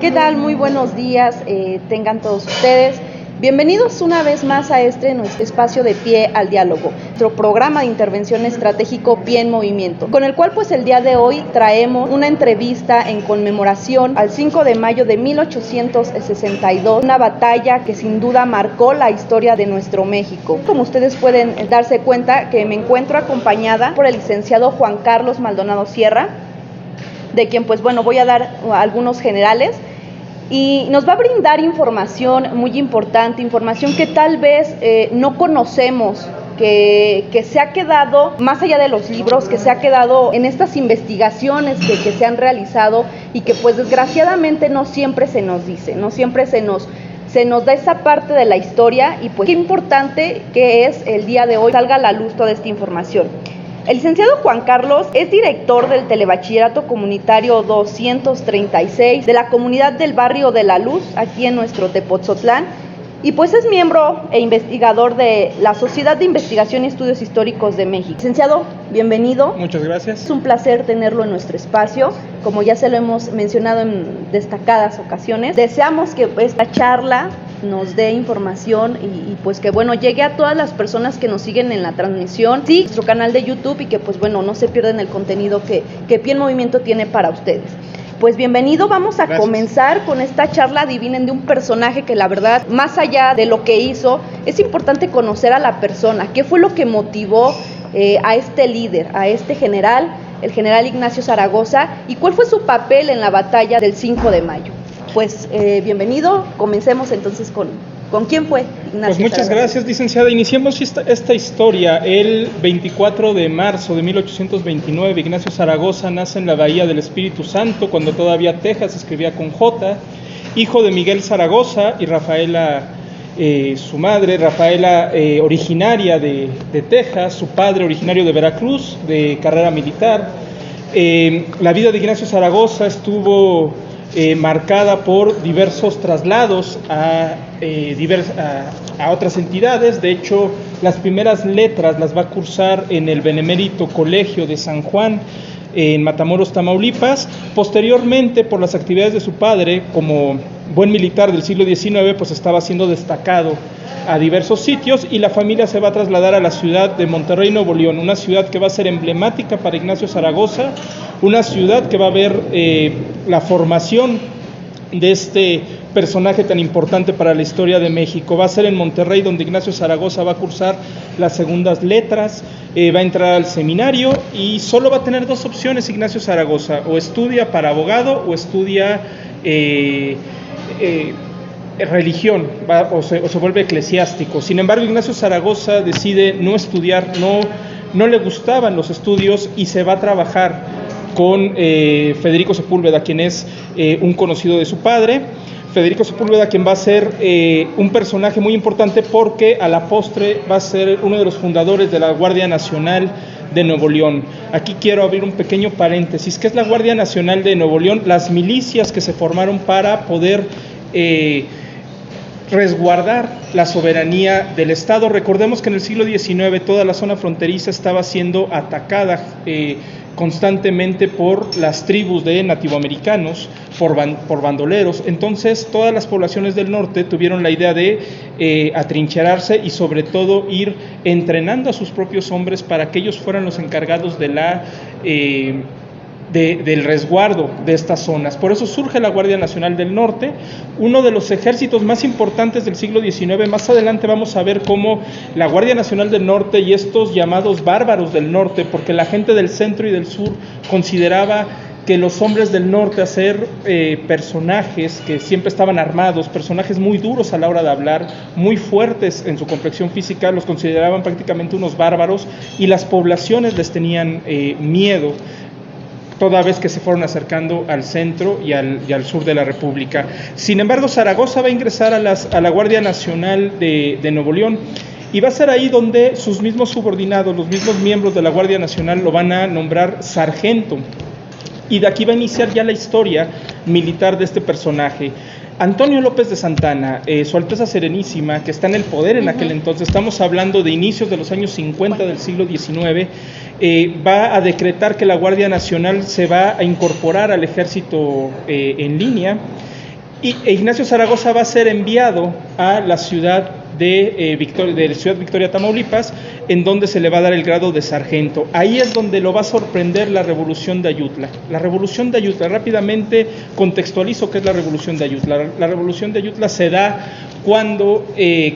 ¿Qué tal? Muy buenos días, tengan todos ustedes. Bienvenidos una vez más a nuestro espacio de Pie al Diálogo, nuestro programa de intervención estratégico Pie en Movimiento, con el cual pues el día de hoy traemos una entrevista en conmemoración al 5 de mayo de 1862, una batalla que sin duda marcó la historia de nuestro México. Como ustedes pueden darse cuenta que me encuentro acompañada por el licenciado Juan Carlos Maldonado Sierra, de quien pues bueno voy a dar algunos generales. Y nos va a brindar información muy importante, información que tal vez no conocemos, que se ha quedado más allá de los libros, que se ha quedado en estas investigaciones que se han realizado y que pues desgraciadamente no siempre se nos dice, no siempre se nos da esa parte de la historia y pues qué importante que es el día de hoy salga a la luz toda esta información. El licenciado Juan Carlos es director del Telebachillerato Comunitario 236 de la comunidad del Barrio de la Luz, aquí en nuestro Tepotzotlán, y pues es miembro e investigador de la Sociedad de Investigación y Estudios Históricos de México. Licenciado, bienvenido. Muchas gracias. Es un placer tenerlo en nuestro espacio, como ya se lo hemos mencionado en destacadas ocasiones. Deseamos que esta charla nos dé información y pues que bueno llegue a todas las personas que nos siguen en la transmisión, sí, nuestro canal de YouTube, y que pues bueno no se pierdan el contenido que Pie en Movimiento tiene para ustedes. Pues bienvenido, vamos a comenzar con esta charla. Adivinen, de un personaje que la verdad, más allá de lo que hizo, es importante conocer a la persona. ¿Qué fue lo que motivó a este líder, a este general, el general Ignacio Zaragoza, y cuál fue su papel en la batalla del 5 de mayo? Pues bienvenido, comencemos entonces con quién fue Ignacio. Pues muchas gracias, licenciada. Iniciemos esta historia. El 24 de marzo de 1829, Ignacio Zaragoza nace en la Bahía del Espíritu Santo, cuando todavía Texas escribía con J, hijo de Miguel Zaragoza y Rafaela, su madre, Rafaela, originaria de Texas, su padre originario de Veracruz, de carrera militar. La vida de Ignacio Zaragoza estuvo marcada por diversos traslados a otras entidades. De hecho, las primeras letras las va a cursar en el Benemérito Colegio de San Juan, en Matamoros, Tamaulipas. Posteriormente, por las actividades de su padre, como buen militar del siglo XIX, pues estaba siendo destacado a diversos sitios, y la familia se va a trasladar a la ciudad de Monterrey, Nuevo León, una ciudad que va a ser emblemática para Ignacio Zaragoza, una ciudad que va a ver la formación de este personaje tan importante para la historia de México. Va a ser en Monterrey donde Ignacio Zaragoza va a cursar las segundas letras, va a entrar al seminario, y solo va a tener dos opciones Ignacio Zaragoza: o estudia para abogado o estudia religión, o se vuelve eclesiástico. Sin embargo, Ignacio Zaragoza decide no estudiar, no le gustaban los estudios, y se va a trabajar con Federico Sepúlveda, quien es un conocido de su padre. Federico Sepúlveda, quien va a ser un personaje muy importante, porque a la postre va a ser uno de los fundadores de la Guardia Nacional de Nuevo León. Aquí quiero abrir un pequeño paréntesis. ¿Qué es la Guardia Nacional de Nuevo León? Las milicias que se formaron para poder resguardar la soberanía del Estado. Recordemos que en el siglo XIX toda la zona fronteriza estaba siendo atacada constantemente por las tribus de nativoamericanos, por bandoleros. Entonces todas las poblaciones del norte tuvieron la idea de atrincherarse y sobre todo ir entrenando a sus propios hombres para que ellos fueran los encargados de del resguardo de estas zonas. Por eso surge la Guardia Nacional del Norte, uno de los ejércitos más importantes del siglo XIX. Más adelante vamos a ver cómo la Guardia Nacional del Norte y estos llamados bárbaros del norte, porque la gente del centro y del sur consideraba que los hombres del norte, a ser personajes que siempre estaban armados, personajes muy duros a la hora de hablar, muy fuertes en su complexión física, los consideraban prácticamente unos bárbaros, y las poblaciones les tenían miedo, toda vez que se fueron acercando al centro y al sur de la República. Sin embargo, Zaragoza va a ingresar a la Guardia Nacional de Nuevo León, y va a ser ahí donde sus mismos subordinados, los mismos miembros de la Guardia Nacional, lo van a nombrar sargento. Y de aquí va a iniciar ya la historia militar de este personaje. Antonio López de Santana, Su Alteza Serenísima, que está en el poder en aquel entonces, estamos hablando de inicios de los años 50 del siglo XIX, va a decretar que la Guardia Nacional se va a incorporar al ejército en línea, e Ignacio Zaragoza va a ser enviado a la ciudad de Ciudad Victoria, Tamaulipas, en donde se le va a dar el grado de sargento. Ahí es donde lo va a sorprender la Revolución de Ayutla. La Revolución de Ayutla, rápidamente contextualizo qué es la Revolución de Ayutla. La Revolución de Ayutla se da cuando,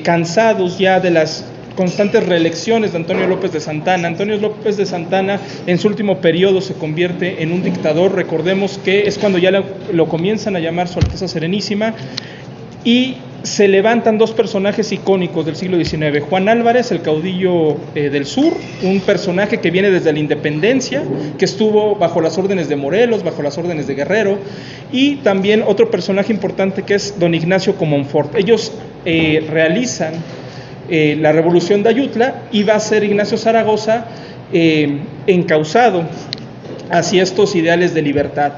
cansados ya de las constantes reelecciones de Antonio López de Santana. Antonio López de Santana en su último periodo se convierte en un dictador. Recordemos que es cuando ya lo comienzan a llamar Su Alteza Serenísima, y se levantan dos personajes icónicos del siglo XIX. Juan Álvarez, el caudillo del sur, un personaje que viene desde la independencia, que estuvo bajo las órdenes de Morelos, bajo las órdenes de Guerrero, y también otro personaje importante que es don Ignacio Comonfort. Ellos realizan la Revolución de Ayutla, y va a ser Ignacio Zaragoza encauzado hacia estos ideales de libertad.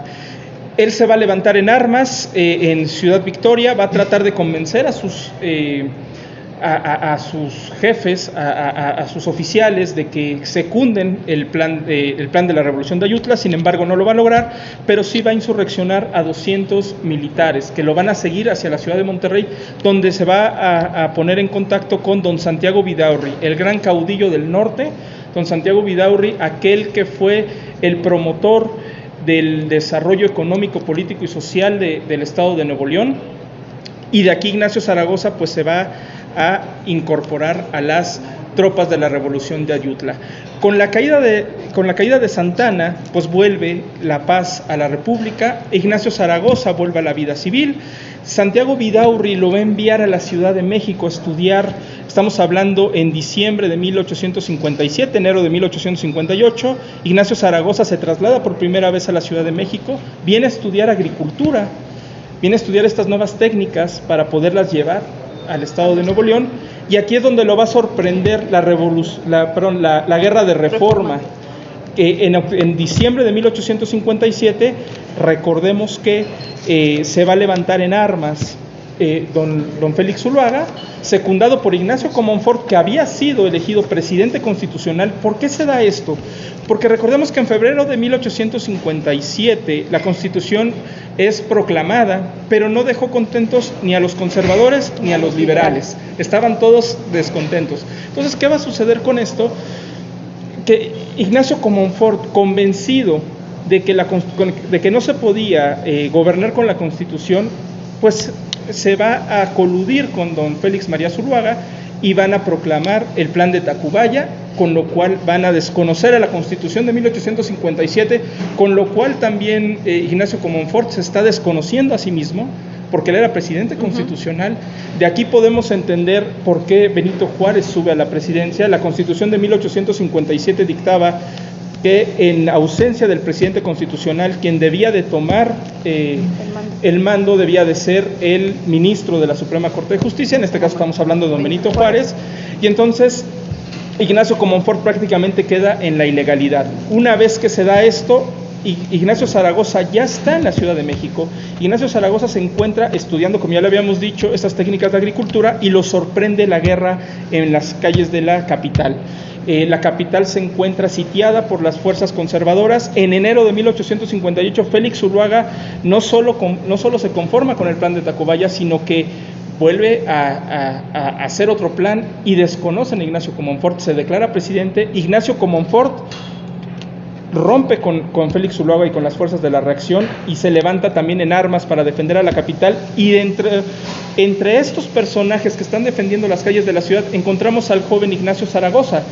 Él se va a levantar en armas en Ciudad Victoria, va a tratar de convencer a sus jefes, a sus oficiales, de que secunden el plan de la Revolución de Ayutla. Sin embargo, no lo va a lograr, pero sí va a insurreccionar a 200 militares que lo van a seguir hacia la ciudad de Monterrey, donde se va a poner en contacto con don Santiago Vidaurri, el gran caudillo del norte. Don Santiago Vidaurri, aquel que fue el promotor del desarrollo económico, político y social del estado de Nuevo León. Y de aquí Ignacio Zaragoza pues se va a incorporar a las tropas de la Revolución de Ayutla. Con la caída de Santana, pues vuelve la paz a la República. Ignacio Zaragoza vuelve a la vida civil. Santiago Vidaurri lo va a enviar a la Ciudad de México a estudiar. Estamos hablando en diciembre de 1857, enero de 1858. Ignacio Zaragoza se traslada por primera vez a la Ciudad de México, viene a estudiar agricultura, viene a estudiar estas nuevas técnicas para poderlas llevar al estado de Nuevo León, y aquí es donde lo va a sorprender la guerra de reforma, que en diciembre de 1857, recordemos que se va a levantar en armas don Félix Zuluaga, secundado por Ignacio Comonfort, que había sido elegido presidente constitucional. ¿Por qué se da esto? Porque recordemos que en febrero de 1857 la Constitución es proclamada, pero no dejó contentos ni a los conservadores ni a los liberales. Estaban todos descontentos. Entonces, ¿qué va a suceder con esto? Que Ignacio Comonfort, convencido de que no se podía gobernar con la Constitución, pues se va a coludir con don Félix María Zuluaga y van a proclamar el Plan de Tacubaya, con lo cual van a desconocer a la Constitución de 1857, con lo cual también Ignacio Comonfort se está desconociendo a sí mismo, porque él era presidente constitucional. De aquí podemos entender por qué Benito Juárez sube a la presidencia. La Constitución de 1857 dictaba que en ausencia del presidente constitucional, quien debía de tomar el mando debía de ser el ministro de la Suprema Corte de Justicia. En este caso estamos hablando de don Benito Juárez, y entonces Ignacio Comonfort prácticamente queda en la ilegalidad. Una vez que se da esto, Ignacio Zaragoza ya está en la Ciudad de México. Ignacio Zaragoza se encuentra estudiando, como ya le habíamos dicho, estas técnicas de agricultura, y lo sorprende la guerra en las calles de la capital. La capital se encuentra sitiada por las fuerzas conservadoras. En enero de 1858, Félix Zuluaga no solo se conforma con el Plan de Tacubaya, sino que vuelve a hacer otro plan, y desconocen a Ignacio Comonfort. Se declara presidente. Ignacio Comonfort rompe con Félix Zuluaga y con las fuerzas de la reacción, y se levanta también en armas para defender a la capital. Y entre estos personajes que están defendiendo las calles de la ciudad encontramos al joven Ignacio Zaragoza.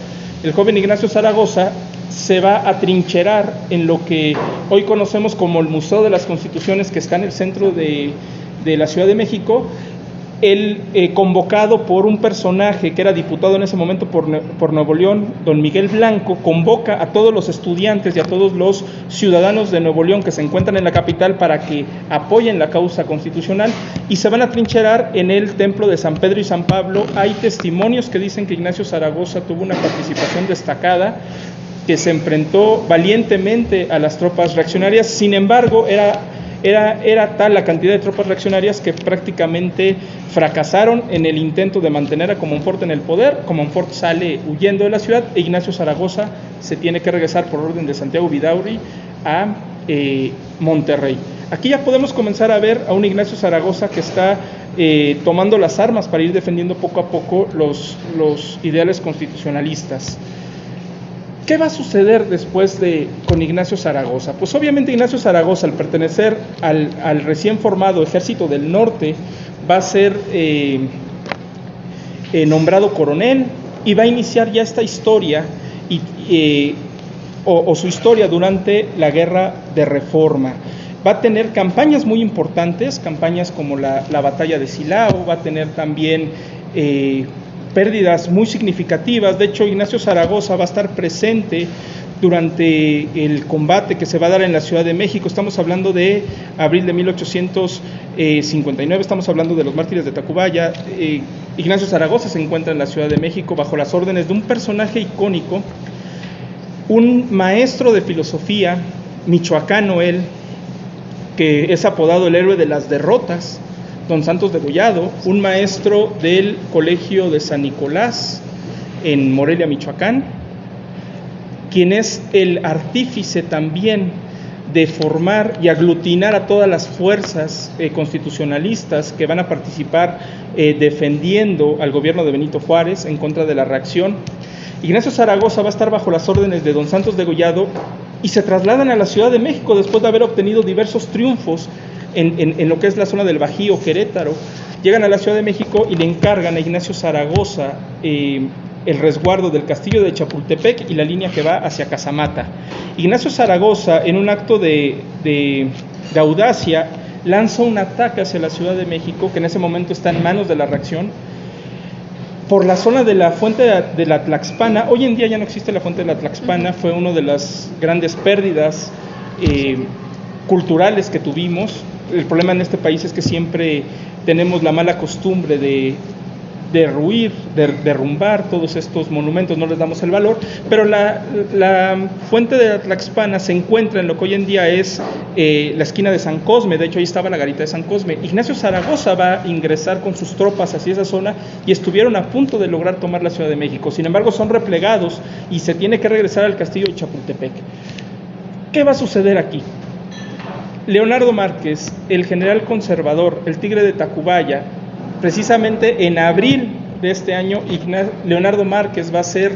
El joven Ignacio Zaragoza se va a trincherar en lo que hoy conocemos como el Museo de las Constituciones, que está en el centro de la Ciudad de México. Él, convocado por un personaje que era diputado en ese momento por Nuevo León, don Miguel Blanco, convoca a todos los estudiantes y a todos los ciudadanos de Nuevo León que se encuentran en la capital para que apoyen la causa constitucional, y se van a trincherar en el templo de San Pedro y San Pablo. Hay testimonios que dicen que Ignacio Zaragoza tuvo una participación destacada, que se enfrentó valientemente a las tropas reaccionarias. Sin embargo, era tal la cantidad de tropas reaccionarias que prácticamente fracasaron en el intento de mantener a Comonfort en el poder. Comonfort sale huyendo de la ciudad, e Ignacio Zaragoza se tiene que regresar por orden de Santiago Vidaurri a Monterrey. Aquí ya podemos comenzar a ver a un Ignacio Zaragoza que está tomando las armas para ir defendiendo poco a poco los ideales constitucionalistas. ¿Qué va a suceder después con Ignacio Zaragoza? Pues obviamente Ignacio Zaragoza, al pertenecer al recién formado Ejército del Norte, va a ser nombrado coronel y va a iniciar ya esta historia o su historia durante la Guerra de Reforma. Va a tener campañas muy importantes, campañas como la Batalla de Silao, va a tener también pérdidas muy significativas. De hecho, Ignacio Zaragoza va a estar presente durante el combate que se va a dar en la Ciudad de México. Estamos hablando de abril de 1859, estamos hablando de los mártires de Tacubaya. Ignacio Zaragoza se encuentra en la Ciudad de México bajo las órdenes de un personaje icónico, un maestro de filosofía, michoacano él, que es apodado el héroe de las derrotas, don Santos Degollado, un maestro del Colegio de San Nicolás en Morelia, Michoacán, quien es el artífice también de formar y aglutinar a todas las fuerzas constitucionalistas que van a participar defendiendo al gobierno de Benito Juárez en contra de la reacción. Ignacio Zaragoza va a estar bajo las órdenes de don Santos Degollado y se trasladan a la Ciudad de México después de haber obtenido diversos triunfos en lo que es la zona del Bajío, Querétaro. Llegan a la Ciudad de México y le encargan a Ignacio Zaragoza el resguardo del castillo de Chapultepec y la línea que va hacia Casamata. Ignacio Zaragoza, en un acto de audacia, lanza un ataque hacia la Ciudad de México, que en ese momento está en manos de la reacción, por la zona de la fuente de la Tlaxpana. Hoy en día ya no existe la fuente de la Tlaxpana, fue una de las grandes pérdidas culturales que tuvimos. El problema en este país es que siempre tenemos la mala costumbre de derrumbar todos estos monumentos, no les damos el valor, pero la fuente de la Tlaxpana se encuentra en lo que hoy en día es la esquina de San Cosme. De hecho ahí estaba la garita de San Cosme. Ignacio Zaragoza va a ingresar con sus tropas hacia esa zona y estuvieron a punto de lograr tomar la Ciudad de México. Sin embargo son replegados y se tiene que regresar al castillo de Chapultepec. ¿Qué va a suceder aquí? Leonardo Márquez, el general conservador, el tigre de Tacubaya, precisamente en abril de este año, Leonardo Márquez va a ser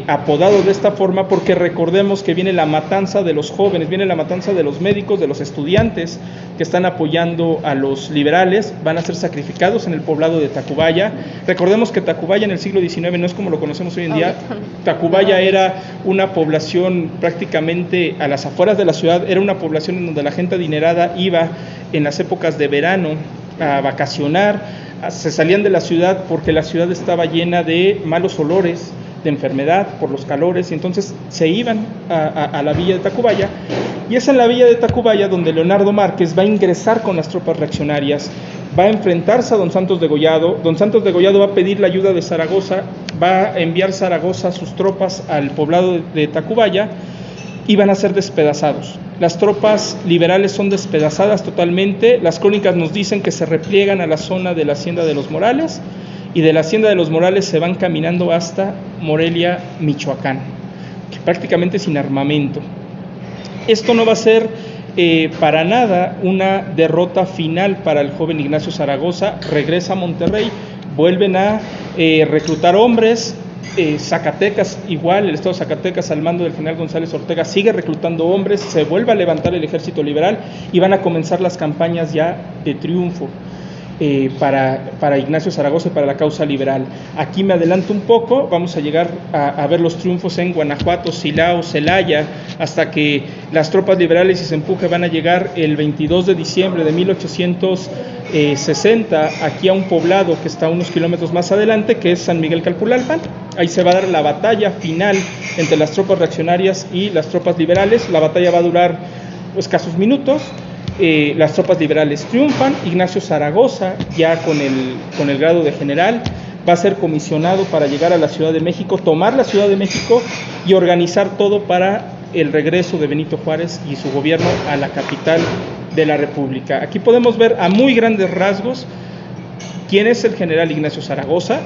apodado de esta forma porque recordemos que viene la matanza de los jóvenes, viene la matanza de los médicos, de los estudiantes que están apoyando a los liberales, van a ser sacrificados en el poblado de Tacubaya. Recordemos que Tacubaya en el siglo XIX no es como lo conocemos hoy en día. Tacubaya era una población prácticamente a las afueras de la ciudad, era una población en donde la gente adinerada iba en las épocas de verano a vacacionar, se salían de la ciudad porque la ciudad estaba llena de malos olores, de enfermedad por los calores, y entonces se iban a la villa de Tacubaya, y es en la villa de Tacubaya donde Leonardo Márquez va a ingresar con las tropas reaccionarias, va a enfrentarse a don Santos Degollado. Don Santos Degollado va a pedir la ayuda de Zaragoza, va a enviar Zaragoza sus tropas al poblado de Tacubaya y van a ser despedazados. Las tropas liberales son despedazadas totalmente. Las crónicas nos dicen que se repliegan a la zona de la Hacienda de los Morales, y de la Hacienda de los Morales se van caminando hasta Morelia, Michoacán, que prácticamente sin armamento. Esto no va a ser para nada una derrota final para el joven Ignacio Zaragoza. Regresa a Monterrey, vuelven a reclutar hombres. Zacatecas igual, el estado de Zacatecas al mando del general González Ortega sigue reclutando hombres, se vuelve a levantar el ejército liberal y van a comenzar las campañas ya de triunfo para Ignacio Zaragoza y para la causa liberal. Aquí me adelanto un poco, vamos a llegar a ver los triunfos en Guanajuato, Silao, Celaya, hasta que las tropas liberales y se empuje van a llegar el 22 de diciembre de 1860 aquí a un poblado que está unos kilómetros más adelante, que es San Miguel Calpulalpan. Ahí se va a dar la batalla final entre las tropas reaccionarias y las tropas liberales. La batalla va a durar escasos minutos. Las tropas liberales triunfan. Ignacio Zaragoza, ya con el grado de general, va a ser comisionado para llegar a la Ciudad de México, tomar la Ciudad de México y organizar todo para el regreso de Benito Juárez y su gobierno a la capital de la República. Aquí podemos ver a muy grandes rasgos quién es el general Ignacio Zaragoza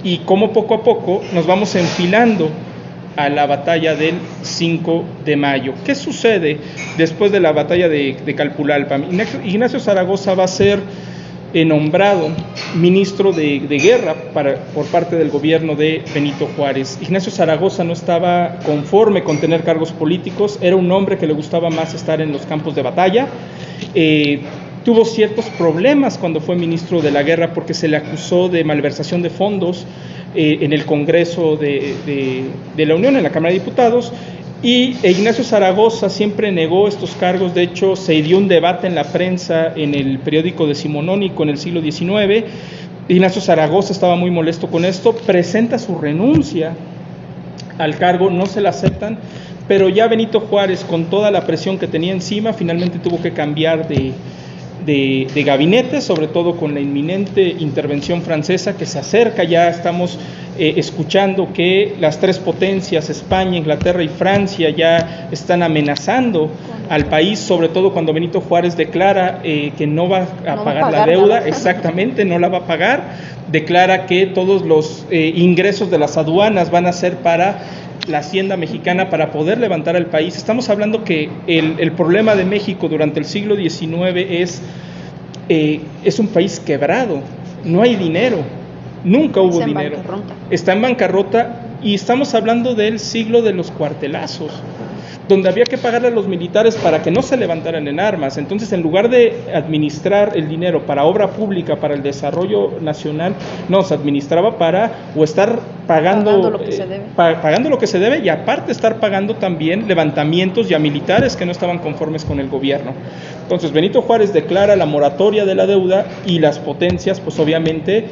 y cómo poco a poco nos vamos enfilando a la batalla del 5 de mayo. ¿Qué sucede después de la batalla de Calpulalpa? Ignacio Zaragoza va a ser nombrado ministro de guerra por parte del gobierno de Benito Juárez. Ignacio Zaragoza no estaba conforme con tener cargos políticos, era un hombre que le gustaba más estar en los campos de batalla. Tuvo ciertos problemas cuando fue ministro de la guerra porque se le acusó de malversación de fondos en el Congreso de la Unión, en la Cámara de Diputados, y Ignacio Zaragoza siempre negó estos cargos. De hecho, se dio un debate en la prensa en el periódico decimonónico en el siglo XIX. Ignacio Zaragoza estaba muy molesto con esto, presenta su renuncia al cargo, no se la aceptan, pero ya Benito Juárez, con toda la presión que tenía encima, finalmente tuvo que cambiar de gabinete, sobre todo con la inminente intervención francesa que se acerca. Ya estamos escuchando que las tres potencias, España, Inglaterra y Francia, ya están amenazando al país, sobre todo cuando Benito Juárez declara que no va a pagar la deuda, exactamente, no la va a pagar, declara que todos los ingresos de las aduanas van a ser para la hacienda mexicana para poder levantar al país. Estamos hablando que el problema de México durante el siglo XIX es un país quebrado, no hay dinero, nunca hubo dinero, está en bancarrota, y estamos hablando del siglo de los cuartelazos, donde había que pagarle a los militares para que no se levantaran en armas. Entonces, en lugar de administrar el dinero para obra pública, para el desarrollo nacional, no, se administraba para estar pagando lo que se debe. Pagando lo que se debe, y aparte estar pagando también levantamientos ya militares que no estaban conformes con el gobierno. Entonces, Benito Juárez declara la moratoria de la deuda, y las potencias, pues obviamente,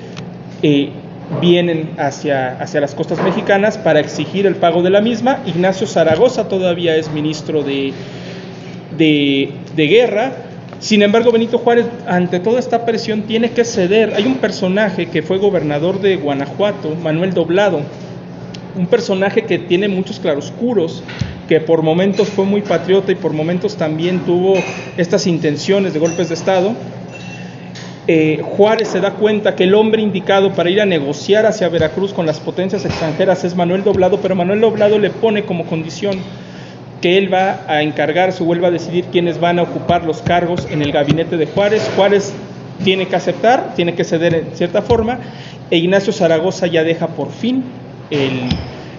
vienen hacia las costas mexicanas para exigir el pago de la misma. Ignacio Zaragoza todavía es ministro de guerra. Sin embargo, Benito Juárez, ante toda esta presión, tiene que ceder. Hay un personaje que fue gobernador de Guanajuato, Manuel Doblado, un personaje que tiene muchos claroscuros, que por momentos fue muy patriota y por momentos también tuvo estas intenciones de golpes de Estado. Juárez se da cuenta que el hombre indicado para ir a negociar hacia Veracruz con las potencias extranjeras es Manuel Doblado, pero Manuel Doblado le pone como condición que él va a encargarse, o él va a decidir quiénes van a ocupar los cargos en el gabinete de Juárez. Juárez tiene que aceptar, tiene que ceder en cierta forma, e Ignacio Zaragoza ya deja por fin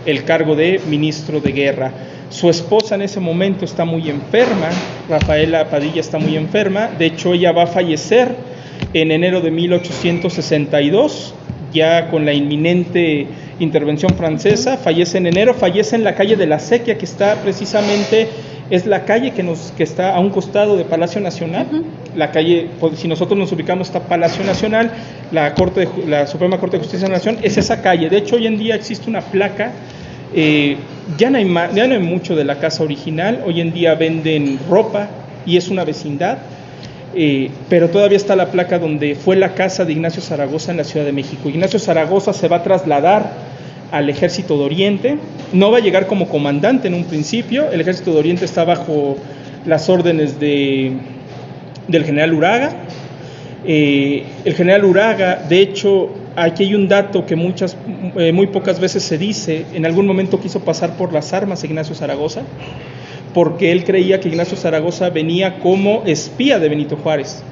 el cargo de ministro de guerra. Su esposa en ese momento está muy enferma, Rafaela Padilla está muy enferma, de hecho ella va a fallecer en enero de 1862, ya con la inminente intervención francesa. Fallece en enero, fallece en la calle de la Acequia, que está precisamente, es la calle que está a un costado de Palacio Nacional. La calle, si nosotros nos ubicamos, está Palacio Nacional, la Suprema Corte de Justicia de la Nación, es esa calle. De hecho, hoy en día existe una placa, ya no hay mucho de la casa original, hoy en día venden ropa y es una vecindad. Pero todavía está la placa donde fue la casa de Ignacio Zaragoza en la Ciudad de México. Ignacio Zaragoza se va a trasladar al Ejército de Oriente, no va a llegar como comandante en un principio. El Ejército de Oriente está bajo las órdenes del general Uraga. El general Uraga, de hecho, aquí hay un dato que muy pocas veces se dice: en algún momento quiso pasar por las armas Ignacio Zaragoza, porque él creía que Ignacio Zaragoza venía como espía de Benito Juárez.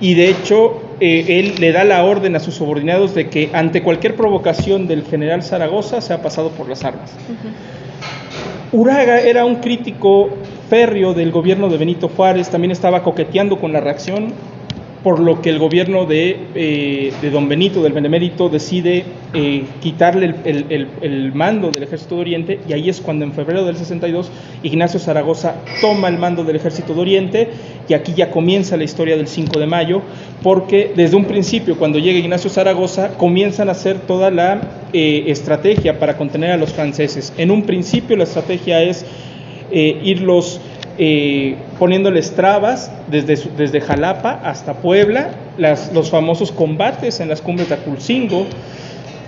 Y de hecho, él le da la orden a sus subordinados de que ante cualquier provocación del general Zaragoza se ha pasado por las armas. Uraga era un crítico férreo del gobierno de Benito Juárez, también estaba coqueteando con la reacción, por lo que el gobierno de don Benito, del Benemérito, decide quitarle el mando del Ejército de Oriente, y ahí es cuando en febrero del 62 Ignacio Zaragoza toma el mando del Ejército de Oriente, y aquí ya comienza la historia del 5 de mayo, porque desde un principio, cuando llega Ignacio Zaragoza, comienzan a hacer toda la estrategia para contener a los franceses. En un principio la estrategia es irlos poniéndoles trabas desde Jalapa hasta Puebla, los famosos combates en las cumbres de Aculcingo.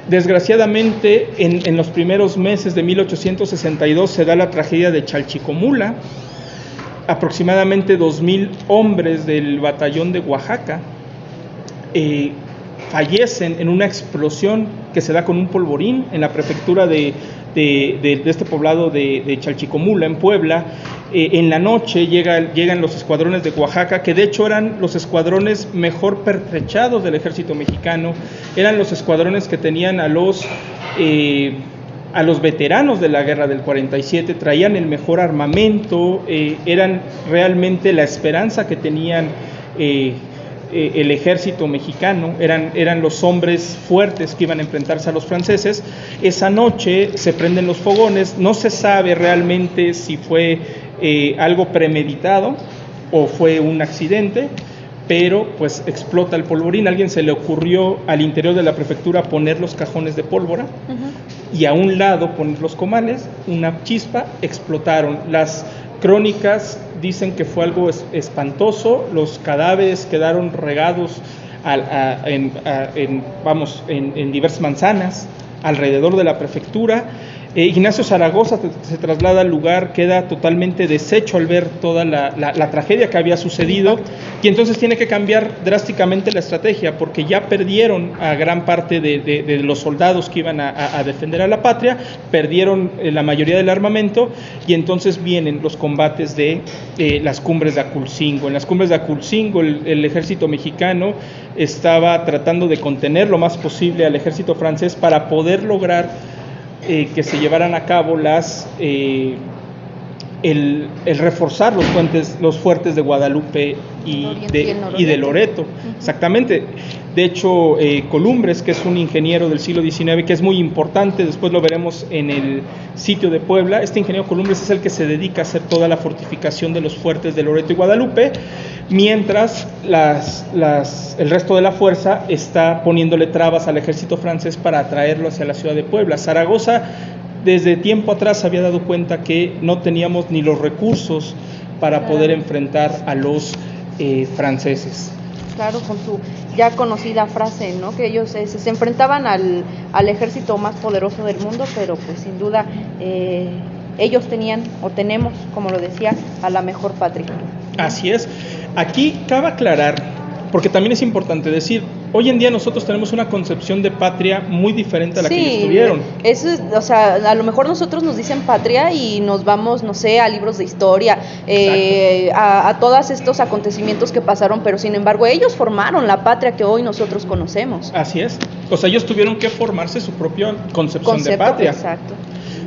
Desgraciadamente, en los primeros meses de 1862 se da la tragedia de Chalchicomula. Aproximadamente 2,000 hombres del batallón de Oaxaca fallecen en una explosión que se da con un polvorín en la prefectura de de este poblado de Chalchicomula, en Puebla. En la noche llegan los escuadrones de Oaxaca, que de hecho eran los escuadrones mejor pertrechados del ejército mexicano, eran los escuadrones que tenían a los veteranos de la guerra del 47, traían el mejor armamento, eran realmente la esperanza que tenían el ejército mexicano, eran los hombres fuertes que iban a enfrentarse a los franceses. Esa noche se prenden los fogones, no se sabe realmente si fue algo premeditado o fue un accidente, pero pues explota el polvorín. A alguien se le ocurrió al interior de la prefectura poner los cajones de pólvora y a un lado poner los comales, una chispa, explotaron. Las crónicas dicen que fue algo espantoso, los cadáveres quedaron regados en diversas manzanas alrededor de la prefectura. Ignacio Zaragoza se traslada al lugar, queda totalmente deshecho al ver toda la tragedia que había sucedido, y entonces tiene que cambiar drásticamente la estrategia, porque ya perdieron a gran parte de los soldados que iban a defender a la patria, perdieron la mayoría del armamento, y entonces vienen los combates de las cumbres de Aculcingo. En las cumbres de Aculcingo el ejército mexicano estaba tratando de contener lo más posible al ejército francés para poder lograr que se llevaran a cabo el reforzar los fuertes de Guadalupe y de Loreto. Exactamente. De hecho, Columbres, que es un ingeniero del siglo XIX, que es muy importante, después lo veremos en el sitio de Puebla. Este ingeniero Columbres es el que se dedica a hacer toda la fortificación de los fuertes de Loreto y Guadalupe, mientras el resto de la fuerza está poniéndole trabas al ejército francés para atraerlo hacia la ciudad de Puebla. Zaragoza desde tiempo atrás se había dado cuenta que no teníamos ni los recursos para poder enfrentar a los franceses. Claro, con su ya conocida frase, ¿no? Que ellos se enfrentaban al ejército más poderoso del mundo, pero pues sin duda ellos tenían o tenemos, como lo decía, a la mejor patria. Así es. Aquí cabe aclarar, porque también es importante decir, hoy en día nosotros tenemos una concepción de patria muy diferente a la que ellos tuvieron. Eso es, o sea, a lo mejor nosotros nos dicen patria y nos vamos, no sé, a libros de historia, a todos estos acontecimientos que pasaron, pero sin embargo ellos formaron la patria que hoy nosotros conocemos. Así es. O sea, ellos tuvieron que formarse su propia concepción de patria. Exacto.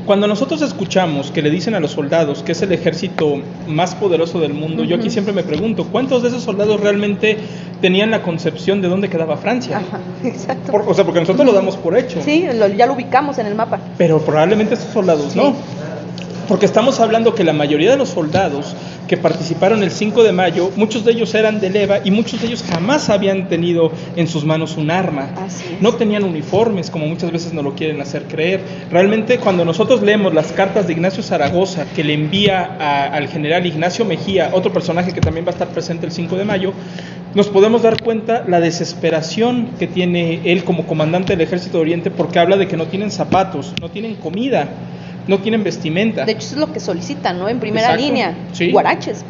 Cuando nosotros escuchamos que le dicen a los soldados que es el ejército más poderoso del mundo, yo aquí siempre me pregunto, ¿cuántos de esos soldados realmente tenían la concepción de dónde quedaba Francia? Ajá, exacto. Porque nosotros lo damos por hecho. Sí, ya lo ubicamos en el mapa. Pero probablemente esos soldados no. Porque estamos hablando que la mayoría de los soldados que participaron el 5 de mayo, muchos de ellos eran de leva y muchos de ellos jamás habían tenido en sus manos un arma. No tenían uniformes, como muchas veces nos lo quieren hacer creer. Realmente, cuando nosotros leemos las cartas de Ignacio Zaragoza, que le envía al general Ignacio Mejía, otro personaje que también va a estar presente el 5 de mayo, nos podemos dar cuenta la desesperación que tiene él como comandante del Ejército de Oriente, porque habla de que no tienen zapatos, no tienen comida, no tienen vestimenta. De hecho, eso es lo que solicitan, ¿no? En primera línea. Sí. Guaraches.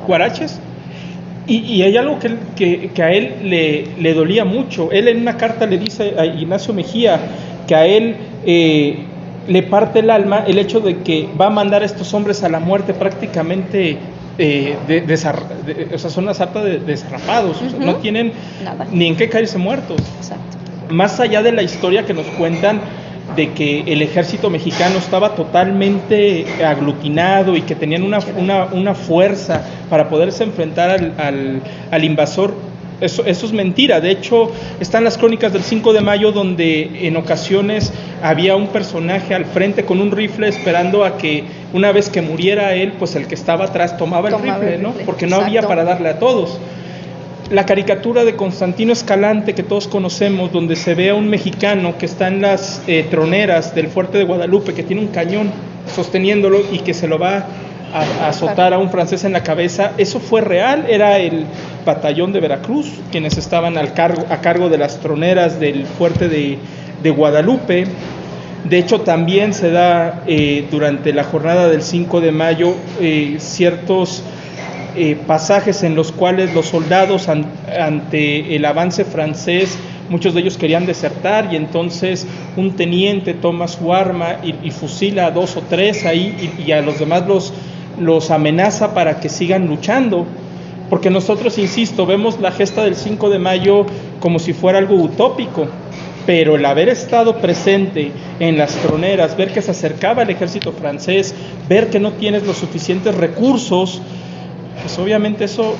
Y hay algo que a él le dolía mucho. Él en una carta le dice a Ignacio Mejía que a él le parte el alma el hecho de que va a mandar a estos hombres a la muerte prácticamente, o sea, son una sarta de desarrapados. O sea, no tienen nada, ni en qué caerse muertos. Exacto. Más allá de la historia que nos cuentan de que el ejército mexicano estaba totalmente aglutinado y que tenían una fuerza para poderse enfrentar al invasor, eso es mentira. De hecho, están las crónicas del 5 de mayo donde en ocasiones había un personaje al frente con un rifle esperando a que una vez que muriera él, pues el que estaba atrás tomaba el rifle, ¿no? Porque no había para darle a todos. La caricatura de Constantino Escalante que todos conocemos, donde se ve a un mexicano que está en las troneras del fuerte de Guadalupe, que tiene un cañón sosteniéndolo y que se lo va a azotar a un francés en la cabeza, eso fue real. Era el batallón de Veracruz quienes estaban a cargo de las troneras del fuerte de Guadalupe. De hecho, también se da durante la jornada del 5 de mayo ciertos pasajes en los cuales los soldados ante el avance francés muchos de ellos querían desertar y entonces un teniente toma su arma y fusila a 2 o 3 ahí y a los demás los amenaza para que sigan luchando. Porque nosotros, insisto, vemos la gesta del 5 de mayo como si fuera algo utópico, pero el haber estado presente en las troneras, ver que se acercaba el ejército francés, ver que no tienes los suficientes recursos, pues obviamente eso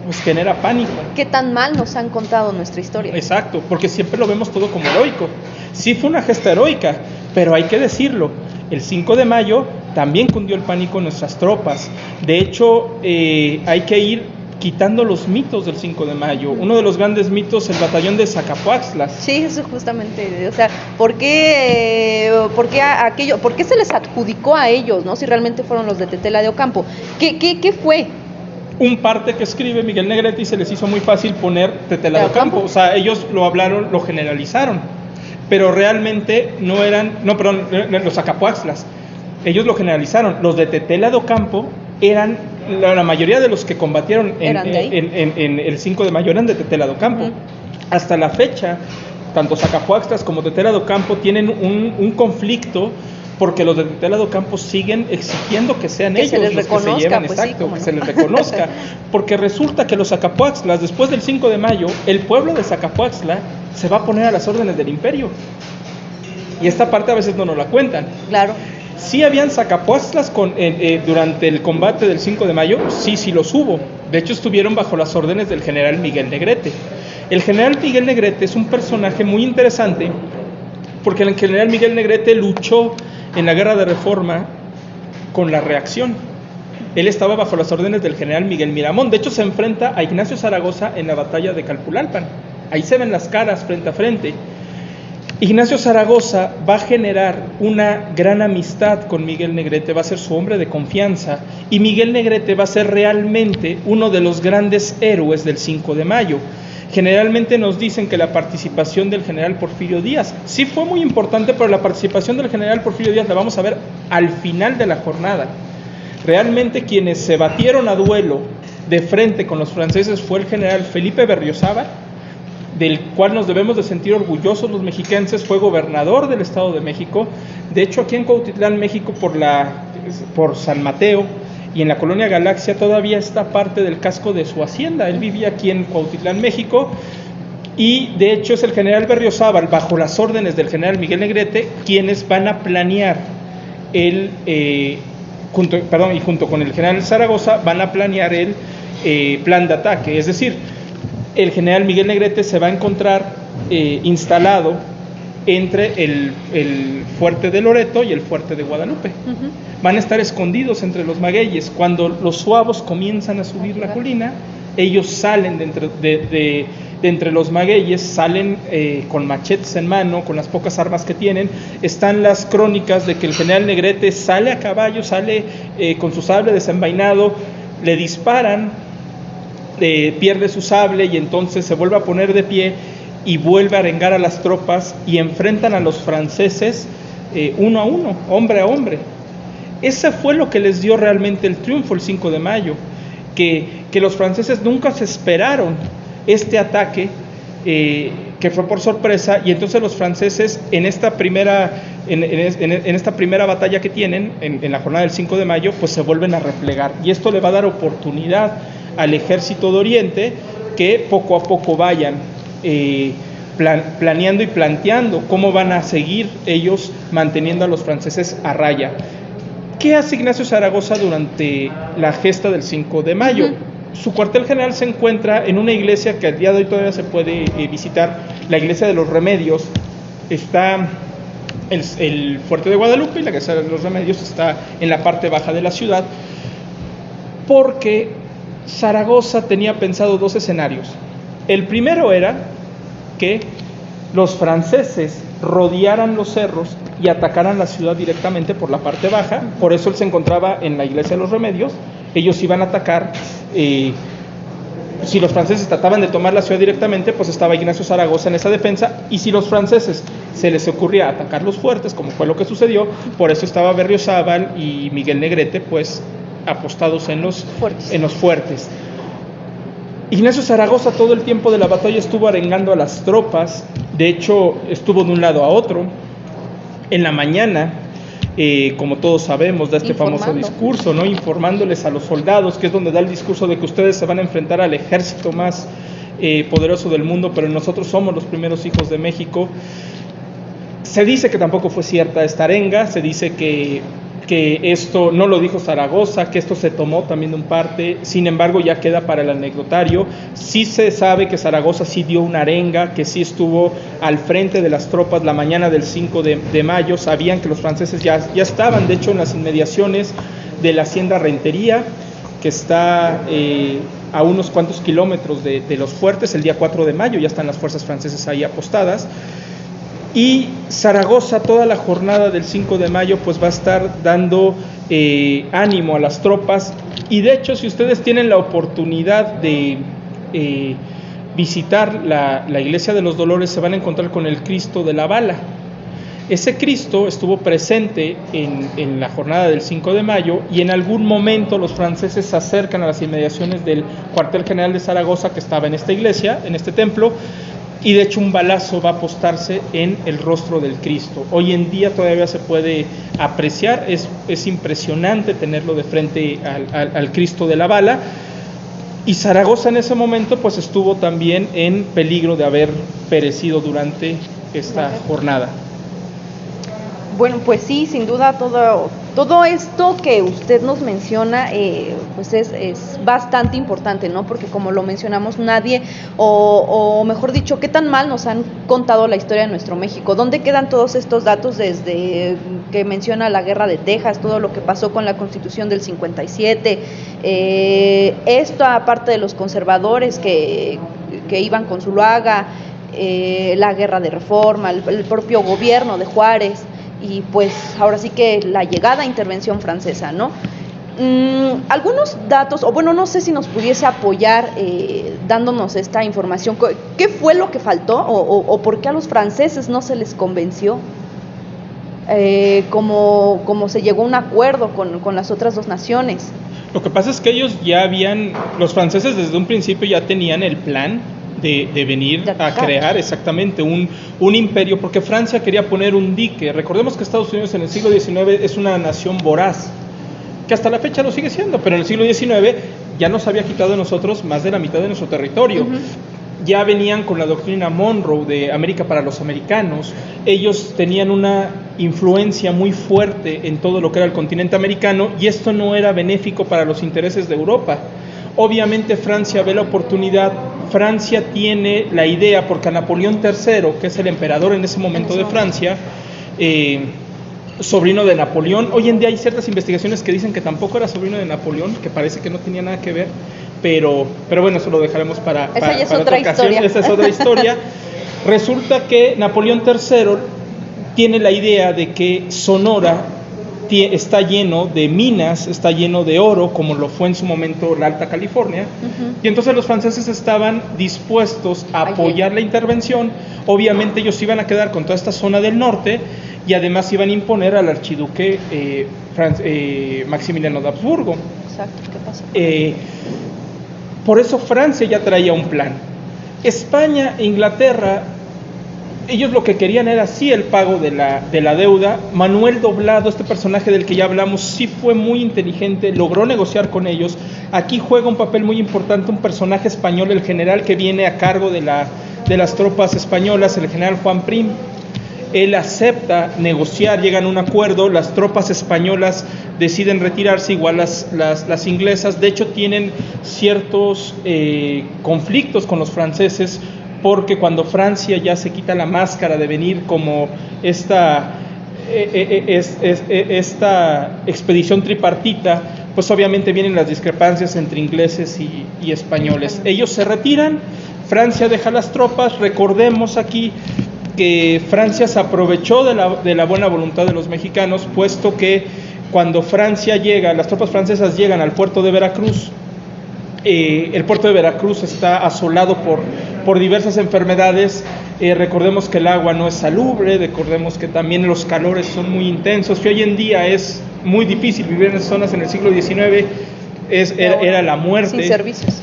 pues genera pánico. ¿Qué tan mal nos han contado nuestra historia? Exacto, porque siempre lo vemos todo como heroico. Sí fue una gesta heroica, pero hay que decirlo, el 5 de mayo también cundió el pánico en nuestras tropas. De hecho, hay que ir quitando los mitos del 5 de mayo. Uno de los grandes mitos, el batallón de Zacapuaxtla. Sí, eso justamente, o sea, ¿por qué se les adjudicó a ellos, no? Si realmente fueron los de Tetela de Ocampo. ¿Qué fue? Un parte que escribe Miguel Negrete y se les hizo muy fácil poner Tetela de Ocampo. O sea, ellos lo hablaron, lo generalizaron, pero realmente los Zacapuaxtlas. Ellos lo generalizaron. Los de Tetela de Ocampo eran, la mayoría de los que combatieron en el 5 de mayo eran de Tetela de Ocampo. Hasta la fecha, tanto Zacapuaxtlas como Tetela de Ocampo tienen un conflicto porque los de Tetela de Ocampo siguen exigiendo que sean ellos los que se llevan, pues exacto, sí, que se les reconozca, porque resulta que los Zacapuaxtlas, después del 5 de mayo, el pueblo de Zacapuaxtla se va a poner a las órdenes del imperio, y esta parte a veces no nos la cuentan. Claro. Sí habían Zacapuaxtlas durante el combate del 5 de mayo, sí los hubo. De hecho, estuvieron bajo las órdenes del general Miguel Negrete. El general Miguel Negrete es un personaje muy interesante porque el general Miguel Negrete luchó en la Guerra de Reforma con la reacción. Él estaba bajo las órdenes del general Miguel Miramón. De hecho, se enfrenta a Ignacio Zaragoza en la batalla de Calpulalpan. Ahí se ven las caras frente a frente. Ignacio Zaragoza va a generar una gran amistad con Miguel Negrete, va a ser su hombre de confianza, y Miguel Negrete va a ser realmente uno de los grandes héroes del 5 de mayo. Generalmente nos dicen que la participación del general Porfirio Díaz sí fue muy importante, pero la participación del general Porfirio Díaz la vamos a ver al final de la jornada. Realmente quienes se batieron a duelo de frente con los franceses fue el general Felipe Berriozábal, del cual nos debemos de sentir orgullosos los mexicanos. Fue gobernador del Estado de México. De hecho, aquí en Cuautitlán, México, por San Mateo y en la colonia Galaxia, todavía está parte del casco de su hacienda. Él vivía aquí en Cuautitlán, México, y de hecho es el general Berriozábal, bajo las órdenes del general Miguel Negrete, quienes van a planear junto con el general Zaragoza, van a planear el plan de ataque. Es decir, el general Miguel Negrete se va a encontrar instalado entre el fuerte de Loreto y el fuerte de Guadalupe. Van a estar escondidos entre los magueyes. Cuando los suavos comienzan a subir la colina, ellos salen de entre los magueyes, salen con machetes en mano, con las pocas armas que tienen. Están las crónicas de que el general Negrete sale a caballo, sale con su sable desenvainado, le disparan, pierde su sable y entonces se vuelve a poner de pie y vuelve a arengar a las tropas y enfrentan a los franceses uno a uno, hombre a hombre. Ese fue lo que les dio realmente el triunfo el 5 de mayo, que los franceses nunca se esperaron este ataque, que fue por sorpresa, y entonces los franceses en esta primera batalla que tienen en la jornada del 5 de mayo, pues se vuelven a replegar, y esto le va a dar oportunidad al ejército de Oriente que poco a poco vayan planeando y planteando cómo van a seguir ellos manteniendo a los franceses a raya. ¿Qué hace Ignacio Zaragoza durante la gesta del 5 de mayo? Su cuartel general se encuentra en una iglesia que al día de hoy todavía se puede visitar, la iglesia de los Remedios. Está el fuerte de Guadalupe, y la iglesia de los Remedios está en la parte baja de la ciudad, porque Zaragoza tenía pensado 2 escenarios. El primero era que los franceses rodearan los cerros y atacaran la ciudad directamente por la parte baja. Por eso él se encontraba en la iglesia de los Remedios. Ellos iban a atacar, si los franceses trataban de tomar la ciudad directamente, pues estaba Ignacio Zaragoza en esa defensa, y si los franceses se les ocurría atacar los fuertes, como fue lo que sucedió, por eso estaba Berriozábal y Miguel Negrete pues apostados en los fuertes. Ignacio Zaragoza todo el tiempo de la batalla estuvo arengando a las tropas, de hecho estuvo de un lado a otro. En la mañana, como todos sabemos, da este famoso discurso, ¿no? Informándoles a los soldados, que es donde da el discurso de que ustedes se van a enfrentar al ejército más poderoso del mundo, pero nosotros somos los primeros hijos de México. Se dice que tampoco fue cierta esta arenga, se dice que esto no lo dijo Zaragoza, que esto se tomó también de un parte, sin embargo ya queda para el anecdotario. Sí se sabe que Zaragoza sí dio una arenga, que sí estuvo al frente de las tropas la mañana del 5 de mayo, sabían que los franceses ya estaban, de hecho, en las inmediaciones de la hacienda Rentería, que está a unos cuantos kilómetros de los fuertes. El día 4 de mayo ya están las fuerzas francesas ahí apostadas. Y Zaragoza toda la jornada del 5 de mayo pues va a estar dando ánimo a las tropas, y de hecho si ustedes tienen la oportunidad de visitar la iglesia de los Dolores, se van a encontrar con el Cristo de la Bala. Ese Cristo estuvo presente en la jornada del 5 de mayo, y en algún momento los franceses se acercan a las inmediaciones del cuartel general de Zaragoza, que estaba en esta iglesia, en este templo, y de hecho un balazo va a apostarse en el rostro del Cristo. Hoy en día todavía se puede apreciar, es impresionante tenerlo de frente al Cristo de la Bala, y Zaragoza en ese momento pues estuvo también en peligro de haber perecido durante esta jornada. Bueno, pues sí, sin duda todo esto que usted nos menciona pues es bastante importante, ¿no? Porque como lo mencionamos, nadie, o mejor dicho, ¿qué tan mal nos han contado la historia de nuestro México? ¿Dónde quedan todos estos datos desde que menciona la Guerra de Texas, todo lo que pasó con la Constitución del 57, esto aparte de los conservadores que iban con Zuluaga, la Guerra de Reforma, el propio gobierno de Juárez, y pues ahora sí que la llegada a intervención francesa, ¿no? Algunos datos, o bueno, no sé si nos pudiese apoyar dándonos esta información. ¿Qué fue lo que faltó o por qué a los franceses no se les convenció? Como se llegó a un acuerdo con las otras dos naciones. Lo que pasa es que ellos los franceses desde un principio ya tenían el plan de venir a crear exactamente un imperio, porque Francia quería poner un dique. Recordemos que Estados Unidos en el siglo XIX es una nación voraz, que hasta la fecha lo sigue siendo, pero en el siglo XIX ya nos había quitado de nosotros más de la mitad de nuestro territorio. Ya venían con la doctrina Monroe de América para los americanos. Ellos tenían una influencia muy fuerte en todo lo que era el continente americano, y esto no era benéfico para los intereses de Europa. Obviamente Francia ve la oportunidad. Francia tiene la idea, porque a Napoleón III, que es el emperador en ese momento de Francia, sobrino de Napoleón, hoy en día hay ciertas investigaciones que dicen que tampoco era sobrino de Napoleón, que parece que no tenía nada que ver, pero bueno, eso lo dejaremos para otra ocasión. Esa es otra historia. Resulta que Napoleón III tiene la idea de que Sonora está lleno de minas, está lleno de oro, como lo fue en su momento la Alta California, y entonces los franceses estaban dispuestos a apoyar la intervención. Obviamente ellos iban a quedar con toda esta zona del norte, y además iban a imponer al archiduque Maximiliano de Habsburgo. Exacto, ¿qué pasa? Por eso Francia ya traía un plan. España e Inglaterra, ellos lo que querían era sí el pago de la deuda. Manuel Doblado, este personaje del que ya hablamos, sí fue muy inteligente, logró negociar con ellos. Aquí juega un papel muy importante un personaje español, el general que viene a cargo de las tropas españolas, el general Juan Prim. Él acepta negociar, llegan a un acuerdo, las tropas españolas deciden retirarse, igual las inglesas. De hecho tienen ciertos conflictos con los franceses, porque cuando Francia ya se quita la máscara de venir como esta expedición tripartita, pues obviamente vienen las discrepancias entre ingleses y españoles. Ellos se retiran, Francia deja las tropas. Recordemos aquí que Francia se aprovechó de la buena voluntad de los mexicanos, puesto que cuando Francia llega, las tropas francesas llegan al puerto de Veracruz, el puerto de Veracruz está asolado por diversas enfermedades. Recordemos que el agua no es salubre, recordemos que también los calores son muy intensos, que hoy en día es muy difícil vivir en esas zonas en el siglo XIX. era la muerte.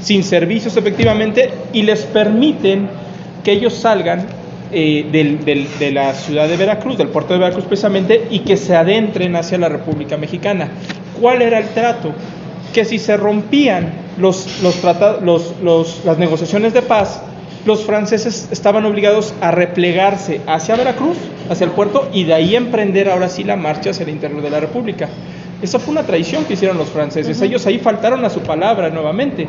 Sin servicios, efectivamente, y les permiten que ellos salgan de la ciudad de Veracruz, del puerto de Veracruz precisamente, y que se adentren hacia la República Mexicana. ¿Cuál era el trato? Que si se rompían las negociaciones de paz, los franceses estaban obligados a replegarse hacia Veracruz, hacia el puerto, y de ahí emprender ahora sí la marcha hacia el interior de la República. Esa fue una traición que hicieron los franceses. Ellos ahí faltaron a su palabra nuevamente.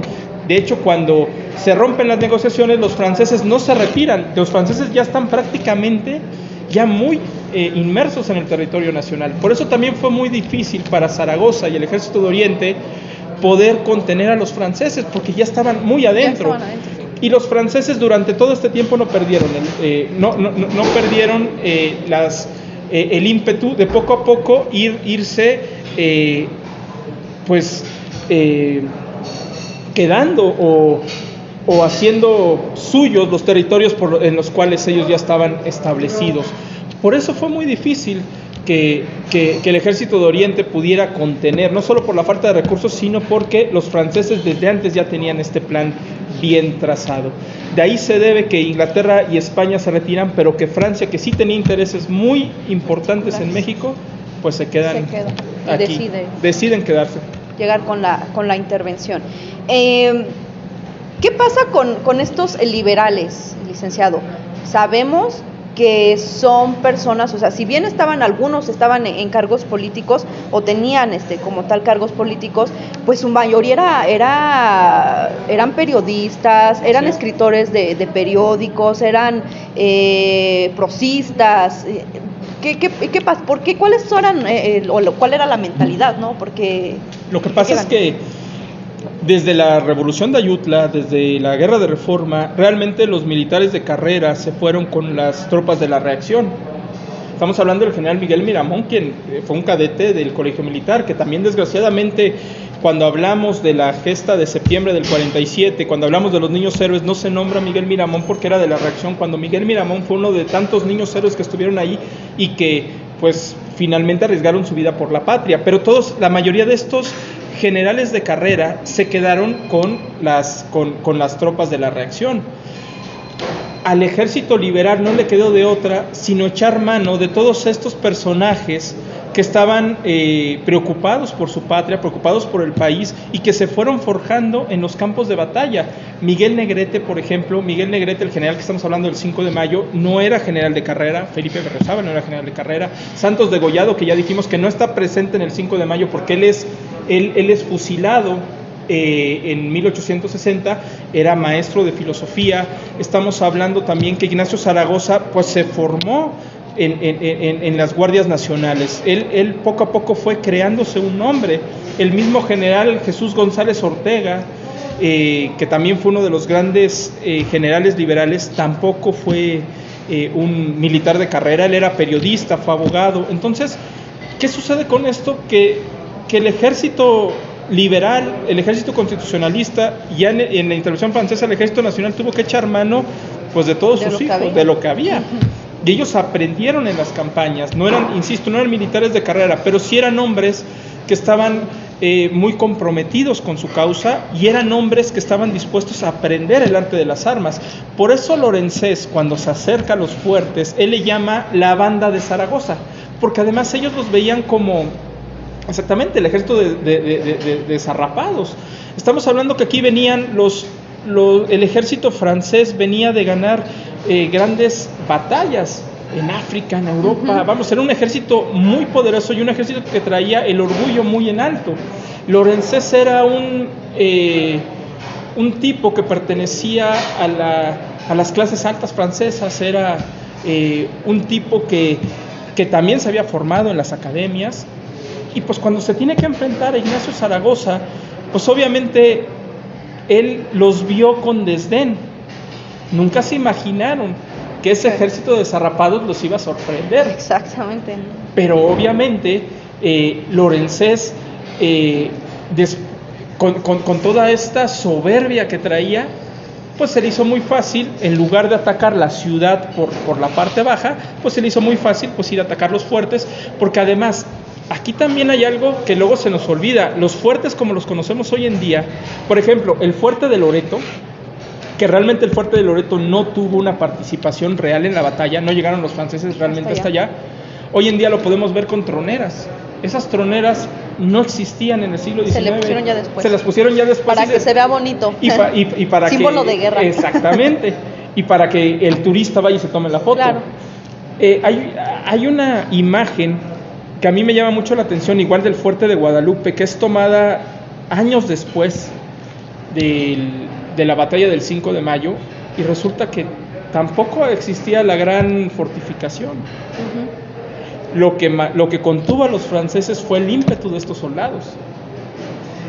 De hecho, cuando se rompen las negociaciones, los franceses no se retiran. Los franceses ya están prácticamente ya muy inmersos en el territorio nacional. Por eso también fue muy difícil para Zaragoza y el Ejército de Oriente poder contener a los franceses, porque ya estaban muy adentro. Y los franceses durante todo este tiempo no perdieron el ímpetu de poco a poco irse quedando o haciendo suyos los territorios en los cuales ellos ya estaban establecidos. Por eso fue muy difícil que el Ejército de Oriente pudiera contener, no solo por la falta de recursos, sino porque los franceses desde antes ya tenían este plan bien trazado. De ahí se debe que Inglaterra y España se retiran, pero que Francia, que sí tenía intereses muy importantes en México, pues se quedan aquí. Deciden quedarse. Llegar con la intervención. ¿Qué pasa con estos liberales, licenciado? Sabemos que son personas, o sea, si bien algunos estaban en cargos políticos o tenían como tal cargos políticos, pues su mayoría eran periodistas, eran escritores de periódicos, eran prosistas. ¿Qué pasa? ¿Por qué? ¿Cuáles eran cuál era la mentalidad, no? Porque lo que pasa es que desde la Revolución de Ayutla, desde la Guerra de Reforma, realmente los militares de carrera se fueron con las tropas de la reacción. Estamos hablando del general Miguel Miramón, quien fue un cadete del Colegio Militar, que también desgraciadamente, cuando hablamos de la gesta de septiembre del 47, cuando hablamos de los niños héroes, no se nombra Miguel Miramón porque era de la reacción, cuando Miguel Miramón fue uno de tantos niños héroes que estuvieron ahí y que pues finalmente arriesgaron su vida por la patria. Pero la mayoría de estos generales de carrera se quedaron con las tropas de la reacción. Al ejército liberal no le quedó de otra sino echar mano de todos estos personajes que estaban preocupados por su patria, preocupados por el país y que se fueron forjando en los campos de batalla. Miguel Negrete, por ejemplo, el general que estamos hablando del 5 de mayo, no era general de carrera. Felipe Berriozábal no era general de carrera. Santos Degollado, que ya dijimos que no está presente en el 5 de mayo porque él es fusilado en 1860, era maestro de filosofía. Estamos hablando también que Ignacio Zaragoza pues se formó en las guardias nacionales. Él poco a poco fue creándose un nombre. El mismo general Jesús González Ortega, que también fue uno de los grandes generales liberales, tampoco fue un militar de carrera. Él era periodista, fue abogado. Entonces, ¿qué sucede con esto? Que el ejército liberal, el ejército constitucionalista, ya en la intervención francesa, el ejército nacional tuvo que echar mano pues de todos sus hijos, de lo que había. Y ellos aprendieron en las campañas. No eran militares de carrera, pero sí eran hombres que estaban muy comprometidos con su causa y eran hombres que estaban dispuestos a aprender el arte de las armas. Por eso Lorenzés, cuando se acerca a los fuertes, él le llama la banda de Zaragoza, porque además ellos los veían como exactamente el ejército de desarrapados. Estamos hablando que aquí venían el ejército francés venía de ganar grandes batallas en África, en Europa. Vamos, era un ejército muy poderoso y un ejército que traía el orgullo muy en alto. Lorenzés era un tipo que pertenecía a las clases altas francesas, era un tipo que también se había formado en las academias. Y pues cuando se tiene que enfrentar a Ignacio Zaragoza, pues obviamente él los vio con desdén. Nunca se imaginaron que ese ejército de desarrapados los iba a sorprender. Exactamente. Pero obviamente Lorenzés, con toda esta soberbia que traía, pues se le hizo muy fácil, en lugar de atacar la ciudad por la parte baja, pues se le hizo muy fácil pues ir a atacar los fuertes, porque además aquí también hay algo que luego se nos olvida. Los fuertes como los conocemos hoy en día, por ejemplo, el fuerte de Loreto, que realmente el fuerte de Loreto no tuvo una participación real en la batalla, no llegaron los franceses realmente hasta allá. Hoy en día lo podemos ver con troneras. Esas troneras no existían en el siglo XIX. Se le pusieron ya después. Se las pusieron ya después. Para que se vea bonito. Y para símbolo de guerra. Exactamente. Y para que el turista vaya y se tome la foto. Claro. Hay una imagen que a mí me llama mucho la atención, igual del fuerte de Guadalupe, que es tomada años después de la batalla del 5 de mayo, y resulta que tampoco existía la gran fortificación. Lo que contuvo a los franceses fue el ímpetu de estos soldados.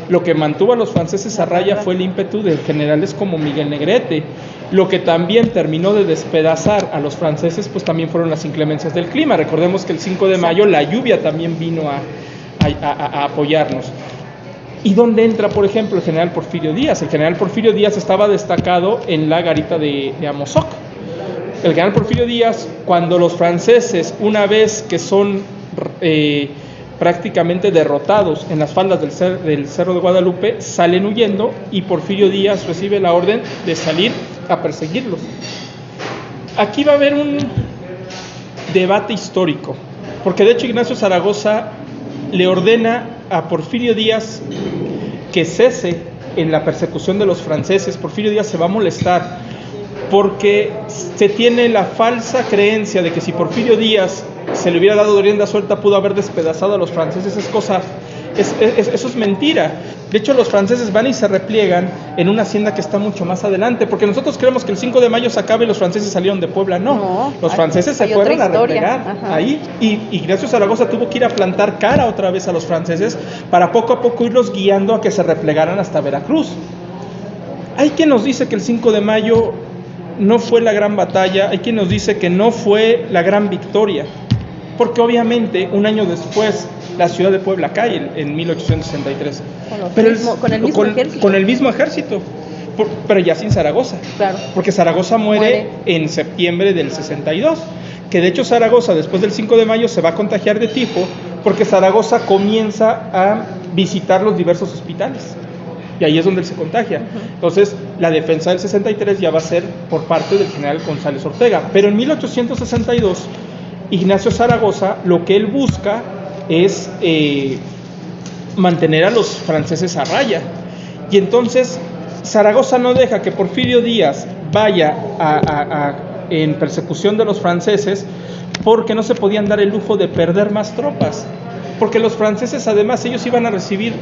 Lo que mantuvo a los franceses a raya fue el ímpetu de generales como Miguel Negrete. Lo que también terminó de despedazar a los franceses, pues también fueron las inclemencias del clima. Recordemos que el 5 de mayo la lluvia también vino a apoyarnos. ¿Y dónde entra, por ejemplo, el general Porfirio Díaz? El general Porfirio Díaz estaba destacado en la garita de Amozoc. El general Porfirio Díaz, cuando los franceses, una vez que son prácticamente derrotados en las faldas del Cerro de Guadalupe, salen huyendo, y Porfirio Díaz recibe la orden de salir a perseguirlos. Aquí va a haber un debate histórico, porque de hecho Ignacio Zaragoza le ordena a Porfirio Díaz que cese en la persecución de los franceses. Porfirio Díaz se va a molestar porque se tiene la falsa creencia de que si Porfirio Díaz se le hubiera dado rienda suelta pudo haber despedazado a los franceses. Eso es mentira. De hecho, los franceses van y se repliegan en una hacienda que está mucho más adelante, porque nosotros creemos que el 5 de mayo se acaba y los franceses salieron de Puebla. No, los franceses se fueron a replegar ahí, y Ignacio Zaragoza tuvo que ir a plantar cara otra vez a los franceses para poco a poco irlos guiando a que se replegaran hasta Veracruz. Hay quien nos dice que el 5 de mayo no fue la gran batalla, hay quien nos dice que no fue la gran victoria, porque obviamente un año después la ciudad de Puebla cae en 1863. Con el mismo ejército, pero ya sin Zaragoza. Claro. Porque Zaragoza muere en septiembre del 62. Que de hecho Zaragoza después del 5 de mayo se va a contagiar de tifo, porque Zaragoza comienza a visitar los diversos hospitales. Y ahí es donde él se contagia. Entonces, la defensa del 63 ya va a ser por parte del general González Ortega. Pero en 1862, Ignacio Zaragoza lo que él busca es mantener a los franceses a raya. Y entonces, Zaragoza no deja que Porfirio Díaz vaya en persecución de los franceses, porque no se podían dar el lujo de perder más tropas. Porque los franceses, además, ellos iban a recibir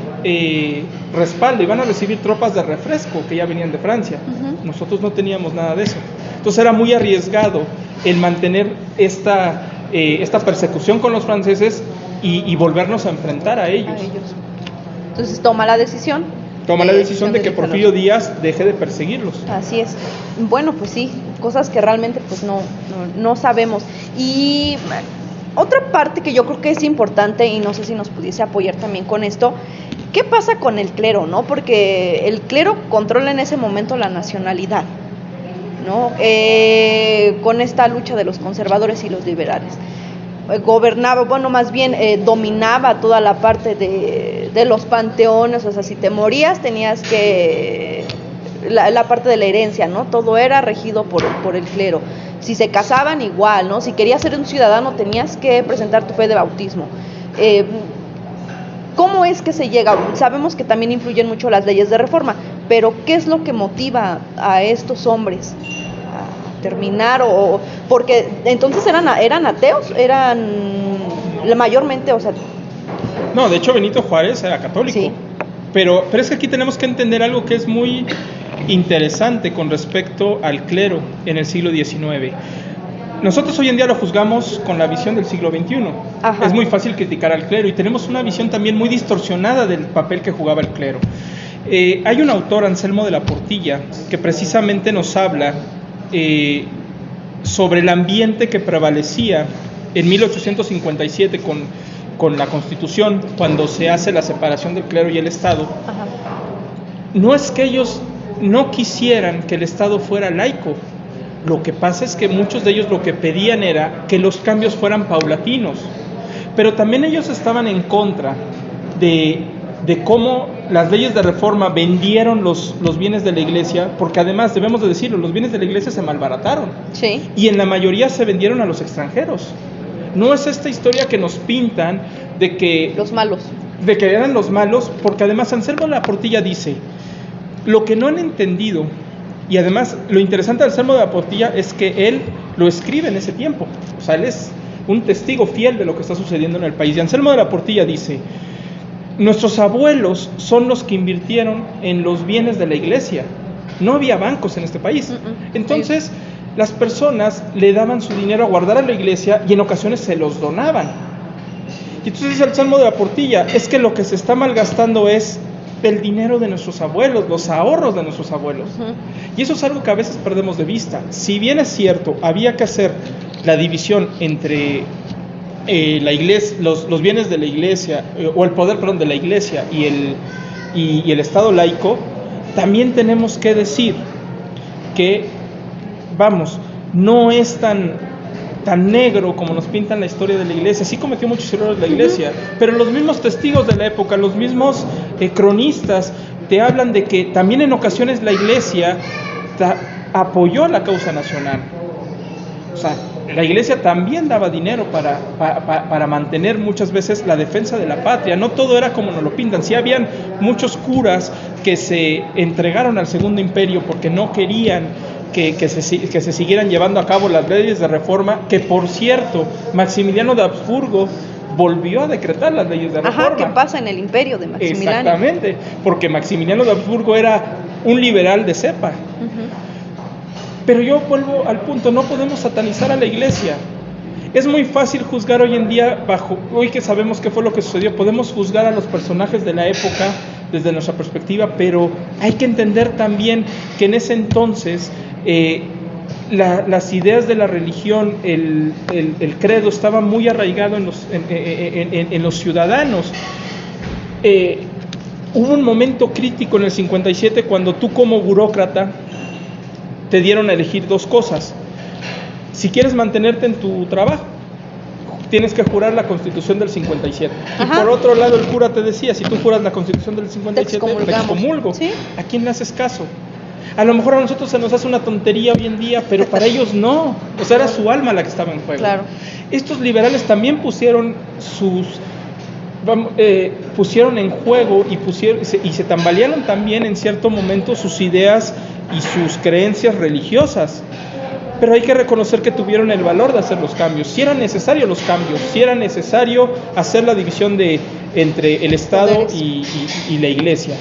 respaldo, iban a recibir tropas de refresco que ya venían de Francia. Nosotros no teníamos nada de eso. Entonces era muy arriesgado el mantener esta persecución con los franceses y volvernos a enfrentar a ellos. Entonces toma la decisión. De que Porfirio Díaz deje de perseguirlos. Así es. Bueno, pues sí, cosas que realmente pues no sabemos. Y otra parte que yo creo que es importante, y no sé si nos pudiese apoyar también con esto, ¿qué pasa con el clero, no? Porque el clero controla en ese momento la nacionalidad, ¿no? Con esta lucha de los conservadores y los liberales. Gobernaba, dominaba toda la parte de los panteones. O sea, si te morías tenías que la parte de la herencia, ¿no? Todo era regido por el clero. Si se casaban, igual, ¿no? Si querías ser un ciudadano tenías que presentar tu fe de bautismo. ¿Cómo es que se llega? Sabemos que también influyen mucho las leyes de reforma, pero ¿qué es lo que motiva a estos hombres a terminar? Porque entonces eran ateos, mayormente, o sea... No, de hecho Benito Juárez era católico. Sí. Pero es que aquí tenemos que entender algo que es muy interesante con respecto al clero en el siglo XIX. Nosotros hoy en día lo juzgamos con la visión del siglo XXI. Ajá. Es muy fácil criticar al clero y tenemos una visión también muy distorsionada del papel que jugaba el clero. Hay un autor, Anselmo de la Portilla, que precisamente nos habla sobre el ambiente que prevalecía en 1857 con la Constitución, cuando se hace la separación del clero y el Estado. Ajá. No es que ellos no quisieran que el Estado fuera laico. Lo que pasa es que muchos de ellos lo que pedían era que los cambios fueran paulatinos. pero también ellos estaban en contra de cómo las leyes de reforma vendieron los bienes de la iglesia, porque además, debemos de decirlo, los bienes de la iglesia se malbarataron. Sí. Y en la mayoría se vendieron a los extranjeros. No es esta historia que nos pintan de que... Los malos. De que eran los malos, porque además Anselmo de la Portilla dice, lo que no han entendido, y además lo interesante de Anselmo de la Portilla es que él lo escribe en ese tiempo, o sea, él es un testigo fiel de lo que está sucediendo en el país. Y Anselmo de la Portilla dice, nuestros abuelos son los que invirtieron en los bienes de la iglesia, no había bancos en este país, entonces las personas le daban su dinero a guardar a la iglesia y en ocasiones se los donaban. Y entonces dice el Anselmo de la Portilla, es que lo que se está malgastando es el dinero de nuestros abuelos, los ahorros de nuestros abuelos. Y eso es algo que a veces perdemos de vista. Si bien es cierto, había que hacer la división entre la iglesia, los bienes de la iglesia, o el poder, perdón, de la iglesia y el Estado laico, también tenemos que decir que, vamos, no es tan negro como nos pintan la historia de la iglesia. Sí cometió muchos errores la iglesia, pero los mismos testigos de la época, los mismos cronistas, te hablan de que también en ocasiones la iglesia apoyó la causa nacional. O sea, la iglesia también daba dinero para mantener muchas veces la defensa de la patria. No todo era como nos lo pintan. Sí habían muchos curas que se entregaron al Segundo Imperio porque no querían que se siguieran llevando a cabo las leyes de reforma, que por cierto, Maximiliano de Habsburgo volvió a decretar las leyes de reforma. Ajá, ¿qué pasa en el imperio de Maximiliano? Exactamente, porque Maximiliano de Habsburgo era un liberal de cepa. Pero yo vuelvo al punto, no podemos satanizar a la iglesia. Es muy fácil juzgar hoy en día, hoy que sabemos qué fue lo que sucedió, podemos juzgar a los personajes de la época desde nuestra perspectiva, pero hay que entender también que en ese entonces las ideas de la religión, el credo estaba muy arraigado en los ciudadanos. Hubo un momento crítico en el 57 cuando tú como burócrata te dieron a elegir dos cosas. Si quieres mantenerte en tu trabajo, tienes que jurar la Constitución del 57. Ajá. Y por otro lado el cura te decía, si tú juras la Constitución del 57, te excomulgo. ¿Sí? ¿A quién le haces caso? A lo mejor a nosotros se nos hace una tontería hoy en día, pero para ellos no. O sea, era su alma la que estaba en juego. Claro. Estos liberales también pusieron en juego y se tambalearon también en cierto momento sus ideas y sus creencias religiosas. Pero hay que reconocer que tuvieron el valor de hacer los cambios. Si eran necesarios los cambios, si era necesario hacer la división entre el Estado y la Iglesia.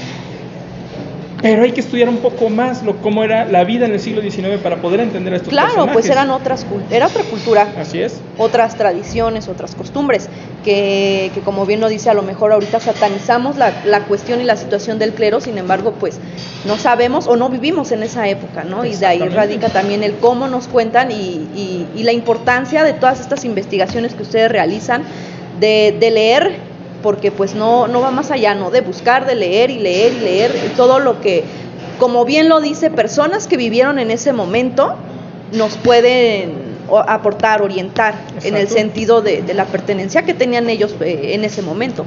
Pero hay que estudiar un poco más cómo era la vida en el siglo XIX para poder entender a estos personajes. Claro, pues era otra cultura. Así es. Otras tradiciones, otras costumbres, que como bien lo dice, a lo mejor ahorita satanizamos la cuestión y la situación del clero, sin embargo, pues no sabemos o no vivimos en esa época, ¿no? Y de ahí radica también el cómo nos cuentan y la importancia de todas estas investigaciones que ustedes realizan, de leer, porque pues no va más allá, ¿no? De buscar, de leer y leer y leer todo lo que, como bien lo dice, personas que vivieron en ese momento nos pueden aportar, orientar. Exacto. En el sentido de la pertenencia que tenían ellos en ese momento.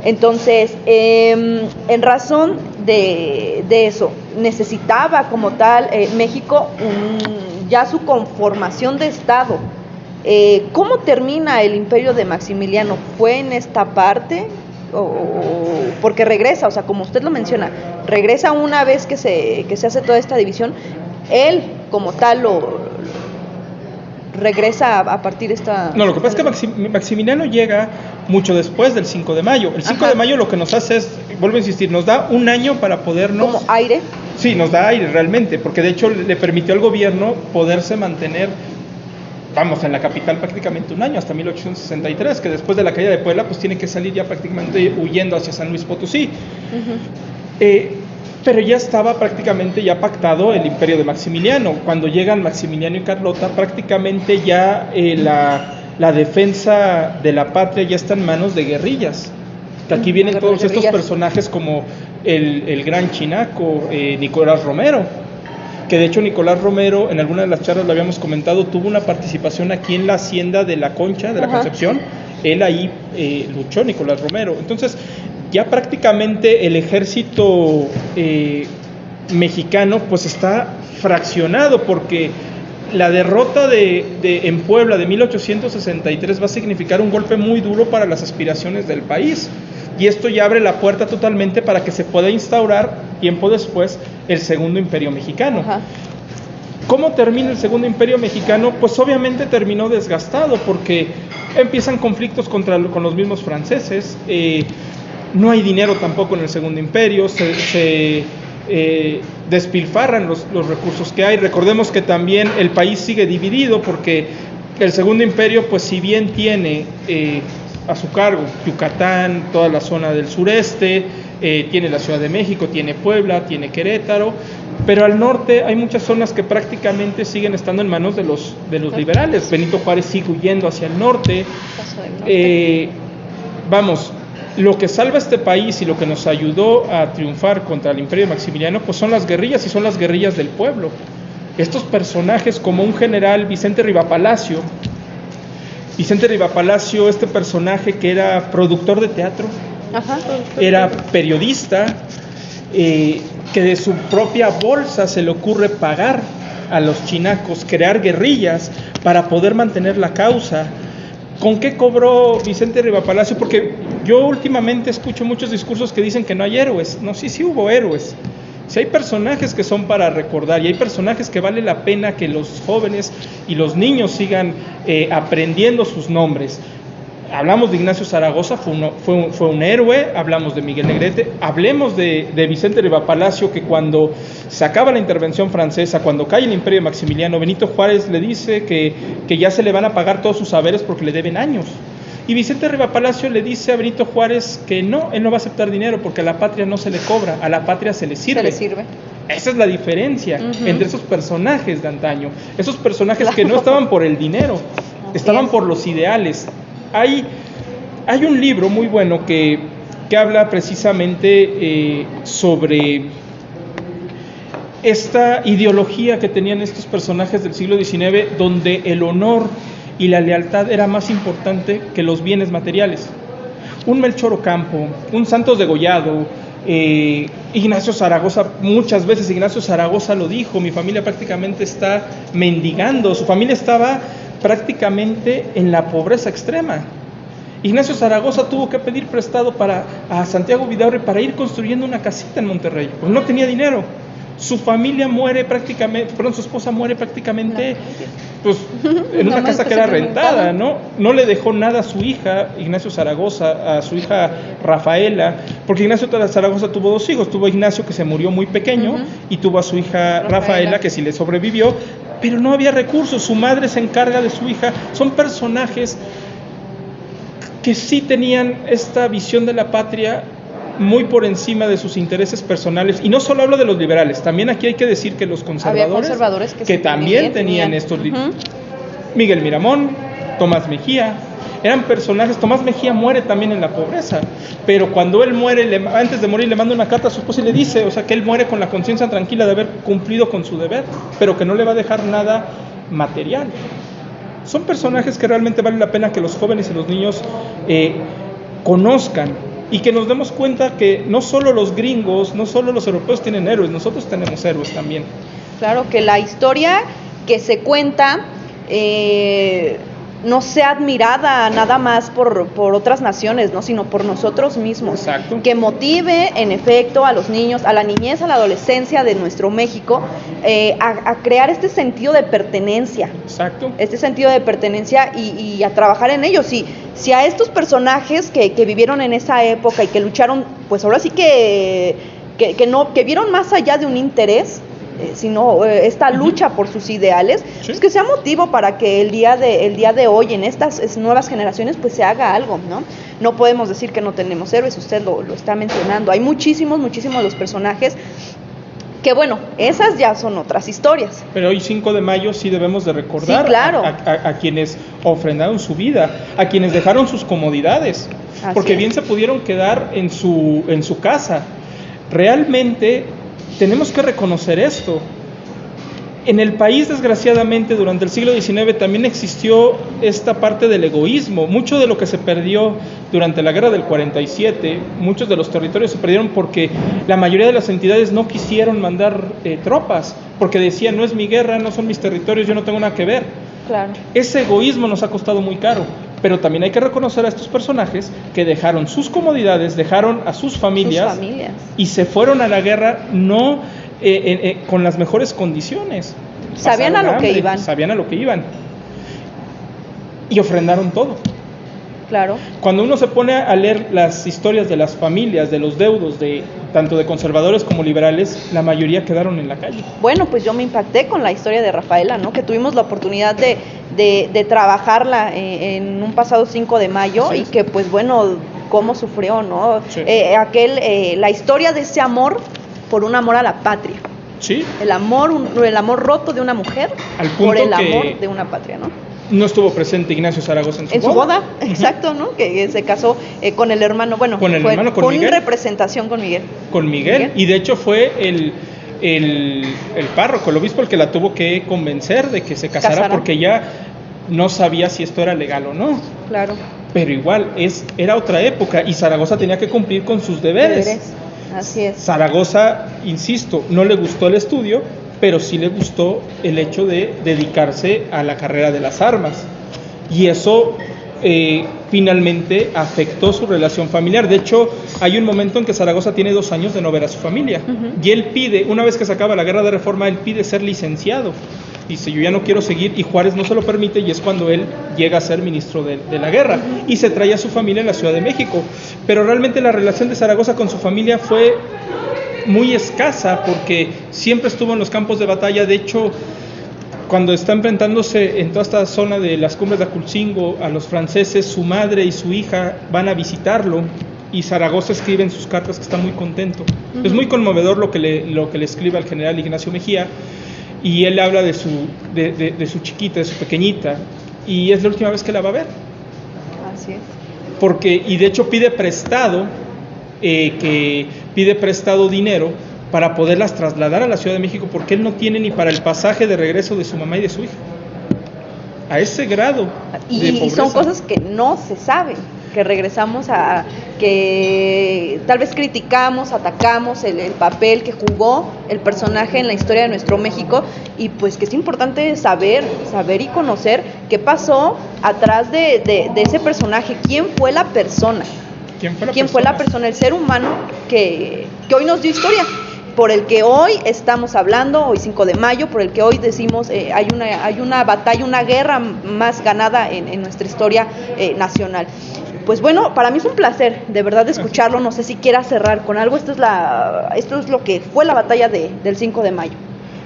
Entonces, en razón de eso, necesitaba como tal México ya su conformación de Estado. ¿Cómo termina el imperio de Maximiliano? ¿Fue en esta parte? Porque regresa, o sea, como usted lo menciona, regresa una vez que se hace toda esta división, él como tal regresa a partir de esta... No, lo que pasa es que Maximiliano llega mucho después del 5 de mayo. El 5 de mayo lo que nos hace es, vuelvo a insistir, nos da un año para podernos... ¿Como aire? Sí, nos da aire realmente, porque de hecho le permitió al gobierno poderse mantener, vamos, en la capital prácticamente un año, hasta 1863, que después de la caída de Puebla, pues tiene que salir ya prácticamente huyendo hacia San Luis Potosí. Pero ya estaba prácticamente ya pactado el imperio de Maximiliano. Cuando llegan Maximiliano y Carlota, prácticamente ya la defensa de la patria ya está en manos de guerrillas. Aquí vienen todos estos personajes como el gran chinaco, Nicolás Romero, que de hecho Nicolás Romero, en alguna de las charlas lo habíamos comentado, tuvo una participación aquí en la hacienda de La Concha, de la Concepción, él ahí luchó, Nicolás Romero. Entonces, ya prácticamente el ejército mexicano pues está fraccionado, porque la derrota en Puebla de 1863 va a significar un golpe muy duro para las aspiraciones del país, y esto ya abre la puerta totalmente para que se pueda instaurar tiempo después el Segundo Imperio Mexicano. Ajá. ¿Cómo termina el Segundo Imperio Mexicano? Pues obviamente terminó desgastado, porque empiezan conflictos con los mismos franceses, no hay dinero tampoco en el Segundo Imperio, se despilfarran los recursos que hay. Recordemos que también el país sigue dividido, porque el Segundo Imperio, pues si bien tiene a su cargo Yucatán, toda la zona del sureste, tiene la Ciudad de México, tiene Puebla, tiene Querétaro, pero al norte hay muchas zonas que prácticamente siguen estando en manos de los liberales. Benito Juárez sigue huyendo hacia el norte. Lo que salva este país y lo que nos ayudó a triunfar contra el Imperio Maximiliano, pues son las guerrillas, y son las guerrillas del pueblo. Estos personajes, como un general, Vicente Rivapalacio, este personaje que era productor de teatro, era periodista, que de su propia bolsa se le ocurre pagar a los chinacos, crear guerrillas para poder mantener la causa. ¿Con qué cobró Vicente Rivapalacio? Porque yo últimamente escucho muchos discursos que dicen que no hay héroes. No, sí hubo héroes. Sí hay personajes que son para recordar, y hay personajes que vale la pena que los jóvenes y los niños sigan aprendiendo sus nombres. Hablamos de Ignacio Zaragoza, fue un héroe. Hablamos de Miguel Negrete. Hablemos de Vicente Rivapalacio, que cuando se acaba la intervención francesa, cuando cae el Imperio Maximiliano, Benito Juárez le dice que ya se le van a pagar todos sus saberes porque le deben años. Y Vicente Rivapalacio le dice a Benito Juárez que no, él no va a aceptar dinero, porque a la patria no se le cobra, a la patria se le sirve. Esa es la diferencia entre esos personajes de antaño, esos personajes que no estaban por el dinero, estaban por los ideales. Hay un libro muy bueno que habla precisamente sobre esta ideología que tenían estos personajes del siglo XIX, donde el honor y la lealtad era más importante que los bienes materiales. Un Melchor Ocampo, un Santos Degollado, Ignacio Zaragoza, muchas veces Ignacio Zaragoza lo dijo: mi familia prácticamente está mendigando, su familia estaba prácticamente en la pobreza extrema. Ignacio Zaragoza tuvo que pedir prestado a Santiago Vidaurre para ir construyendo una casita en Monterrey, pues no tenía dinero. Su familia su esposa muere prácticamente pues, en una casa que era rentada, ¿no? No le dejó nada a su hija, Ignacio Zaragoza, a su hija Rafaela, porque Ignacio Zaragoza tuvo 2 hijos. Tuvo a Ignacio, que se murió muy pequeño, y tuvo a su hija Rafaela, que sí le sobrevivió, pero no había recursos. Su madre se encarga de su hija. Son personajes que sí tenían esta visión de la patria muy por encima de sus intereses personales. Y no solo hablo de los liberales, también aquí hay que decir que los conservadores que también tenían estos Miguel Miramón, Tomás Mejía, eran personajes. Tomás Mejía muere también en la pobreza, pero cuando él muere, antes de morir, le manda una carta a su esposa y le dice, o sea, que él muere con la conciencia tranquila de haber cumplido con su deber, pero que no le va a dejar nada material. Son personajes que realmente vale la pena que los jóvenes y los niños conozcan, y que nos demos cuenta que no solo los gringos, no solo los europeos tienen héroes, nosotros tenemos héroes también. Claro, que la historia que se cuenta no sea admirada nada más por otras naciones, ¿no? Sino por nosotros mismos. Exacto. Que motive, en efecto, a los niños, a la niñez, a la adolescencia de nuestro México, a crear este sentido de pertenencia. Exacto. Este sentido de pertenencia y a trabajar en ello. Si a estos personajes que vivieron en esa época y que lucharon, pues ahora sí que vieron más allá de un interés, sino esta lucha por sus ideales, sí, pues que sea motivo para que el día de hoy en estas nuevas generaciones pues se haga algo, ¿no? No podemos decir que no tenemos héroes, usted lo está mencionando. Hay muchísimos los personajes que, bueno, esas ya son otras historias. Pero hoy 5 de mayo sí debemos de recordar, sí, claro, a quienes ofrendaron su vida, a quienes dejaron sus comodidades, así porque es. Bien se pudieron quedar en su casa. Realmente tenemos que reconocer esto. En el país, desgraciadamente, durante el siglo XIX también existió esta parte del egoísmo. Mucho de lo que se perdió durante la guerra del 47, muchos de los territorios se perdieron porque la mayoría de las entidades no quisieron mandar tropas, porque decían, no es mi guerra, no son mis territorios, yo no tengo nada que ver. Claro. Ese egoísmo nos ha costado muy caro, pero también hay que reconocer a estos personajes que dejaron sus comodidades, dejaron a sus familias. Y se fueron a la guerra no con las mejores condiciones. Sabían a lo que iban. Sabían a lo que iban. Y ofrendaron todo. Claro. Cuando uno se pone a leer las historias de las familias, de los deudos, tanto de conservadores como liberales, la mayoría quedaron en la calle. Bueno, pues yo me impacté con la historia de Rafaela, ¿no? Que tuvimos la oportunidad de trabajarla en un pasado 5 de mayo, sí. Y que, pues bueno, cómo sufrió, ¿no? Sí. La historia de ese amor por un amor a la patria. Sí. El amor roto de una mujer por el amor de una patria, ¿no? No estuvo presente Ignacio Zaragoza en su boda. Exacto, ¿no? Que se casó con el hermano, bueno, con Miguel. Representación con Miguel. Con Miguel, y de hecho fue el párroco, el obispo, el que la tuvo que convencer de que se casara porque ya no sabía si esto era legal o no. Claro. Pero igual, era otra época y Zaragoza tenía que cumplir con sus deberes. Así es. Zaragoza, insisto, no le gustó el estudio, pero sí le gustó el hecho de dedicarse a la carrera de las armas. Y eso finalmente afectó su relación familiar. De hecho, hay un momento en que Zaragoza tiene 2 años de no ver a su familia. Uh-huh. Y él pide, una vez que se acaba la guerra de Reforma, él pide ser licenciado. Dice, yo ya no quiero seguir, y Juárez no se lo permite, y es cuando él llega a ser ministro de la guerra. Uh-huh. Y se trae a su familia en la Ciudad de México. Pero realmente la relación de Zaragoza con su familia fue muy escasa, porque siempre estuvo en los campos de batalla. De hecho, cuando está enfrentándose en toda esta zona de las cumbres de Aculcingo a los franceses, su madre y su hija van a visitarlo, y Zaragoza escribe en sus cartas que está muy contento. Uh-huh. Es muy conmovedor lo que le escribe al general Ignacio Mejía, y él habla de su chiquita, de su pequeñita, y es la última vez que la va a ver. Así es. Y de hecho pide prestado dinero para poderlas trasladar a la Ciudad de México, porque él no tiene ni para el pasaje de regreso de su mamá y de su hija. A ese grado de pobreza. Y son cosas que no se saben, que regresamos que tal vez criticamos, atacamos el papel que jugó el personaje en la historia de nuestro México, y pues que es importante saber y conocer qué pasó atrás de ese personaje, quién fue la persona. ¿Quién fue la persona, el ser humano que hoy nos dio historia, por el que hoy estamos hablando, hoy 5 de mayo, por el que hoy decimos hay una batalla, una guerra más ganada en nuestra historia nacional? Pues bueno, para mí es un placer, de verdad, escucharlo. No sé si quiera cerrar con algo. Esto es lo que fue la batalla del 5 de mayo.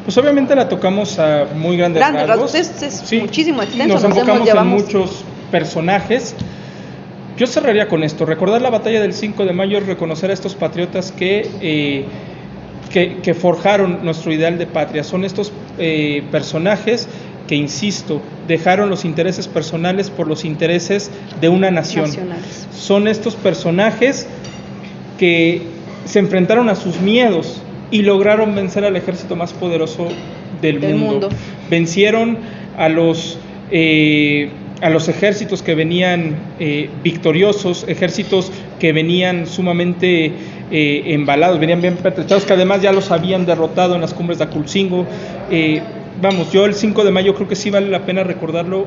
Pues obviamente la tocamos a muy grandes rasgos. Es sí, muchísimo extenso. Nos enfocamos en muchos personajes. Yo cerraría con esto. Recordar la batalla del 5 de mayo es reconocer a estos patriotas que forjaron nuestro ideal de patria. Son estos personajes que, insisto, dejaron los intereses personales por los intereses de una nación. Nacionales. Son estos personajes que se enfrentaron a sus miedos y lograron vencer al ejército más poderoso del mundo. Vencieron a los ejércitos que venían victoriosos, ejércitos que venían sumamente embalados, venían bien pertrechados, que además ya los habían derrotado en las cumbres de Aculcingo. Yo el 5 de mayo creo que sí vale la pena recordarlo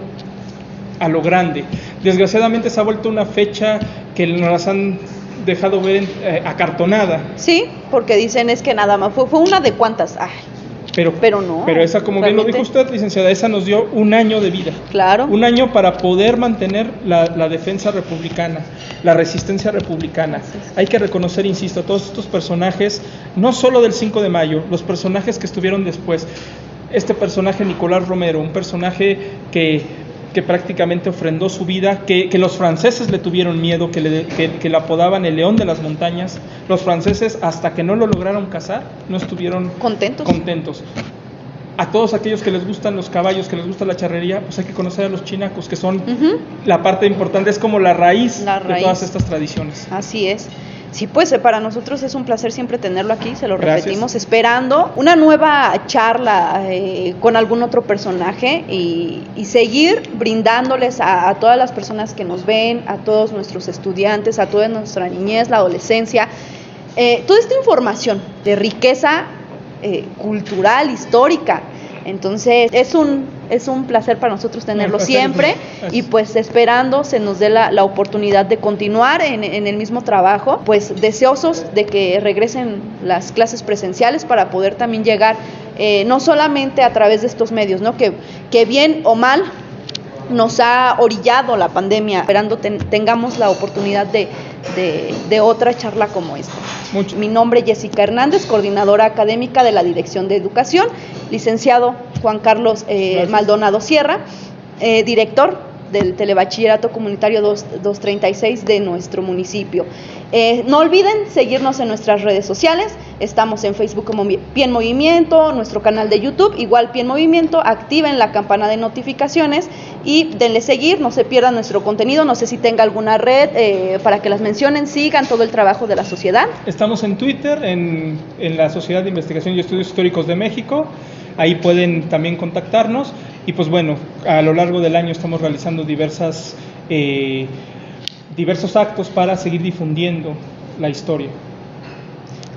a lo grande. Desgraciadamente se ha vuelto una fecha que nos las han dejado ver acartonada. Sí, porque dicen es que nada más, fue una de cuantas. Ay. Pero no. Pero esa, como bien lo dijo usted, licenciada, esa nos dio 1 año de vida. Claro. 1 año para poder mantener la defensa republicana, la resistencia republicana. Hay que reconocer, insisto, a todos estos personajes, no solo del 5 de mayo, los personajes que estuvieron después. Este personaje, Nicolás Romero, un personaje que prácticamente ofrendó su vida, que los franceses le tuvieron miedo, que le apodaban el león de las montañas. Los franceses, hasta que no lo lograron cazar, no estuvieron contentos. A todos aquellos que les gustan los caballos, que les gusta la charrería, pues hay que conocer a los chinacos, que son la parte importante, es como la raíz de todas estas tradiciones. Así es. Sí, pues para nosotros es un placer siempre tenerlo aquí, se lo repetimos, Gracias. esperando una nueva charla con algún otro personaje y seguir brindándoles a todas las personas que nos ven, a todos nuestros estudiantes, a toda nuestra niñez, la adolescencia, toda esta información de riqueza cultural, histórica. Entonces es un placer para nosotros tenerlo siempre y pues esperando se nos dé la oportunidad de continuar en el mismo trabajo, pues deseosos de que regresen las clases presenciales para poder también llegar no solamente a través de estos medios, ¿no? Que bien o mal nos ha orillado la pandemia, esperando tengamos la oportunidad de otra charla como esta. Mi nombre es Jessica Hernández, coordinadora académica de la Dirección de Educación, licenciado Juan Carlos Maldonado Sierra, director del Telebachillerato Comunitario 236 de nuestro municipio. No olviden seguirnos en nuestras redes sociales, estamos en Facebook como Pie en Movimiento, nuestro canal de YouTube, igual Pie en Movimiento, activen la campana de notificaciones y denle seguir, no se pierdan nuestro contenido, no sé si tenga alguna red para que las mencionen, sigan todo el trabajo de la sociedad. Estamos en Twitter, en la Sociedad de Investigación y Estudios Históricos de México, ahí pueden también contactarnos y pues bueno, a lo largo del año estamos realizando diversos actos para seguir difundiendo la historia.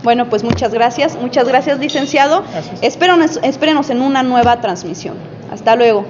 Bueno, pues muchas gracias licenciado. Espérenos en una nueva transmisión. Hasta luego.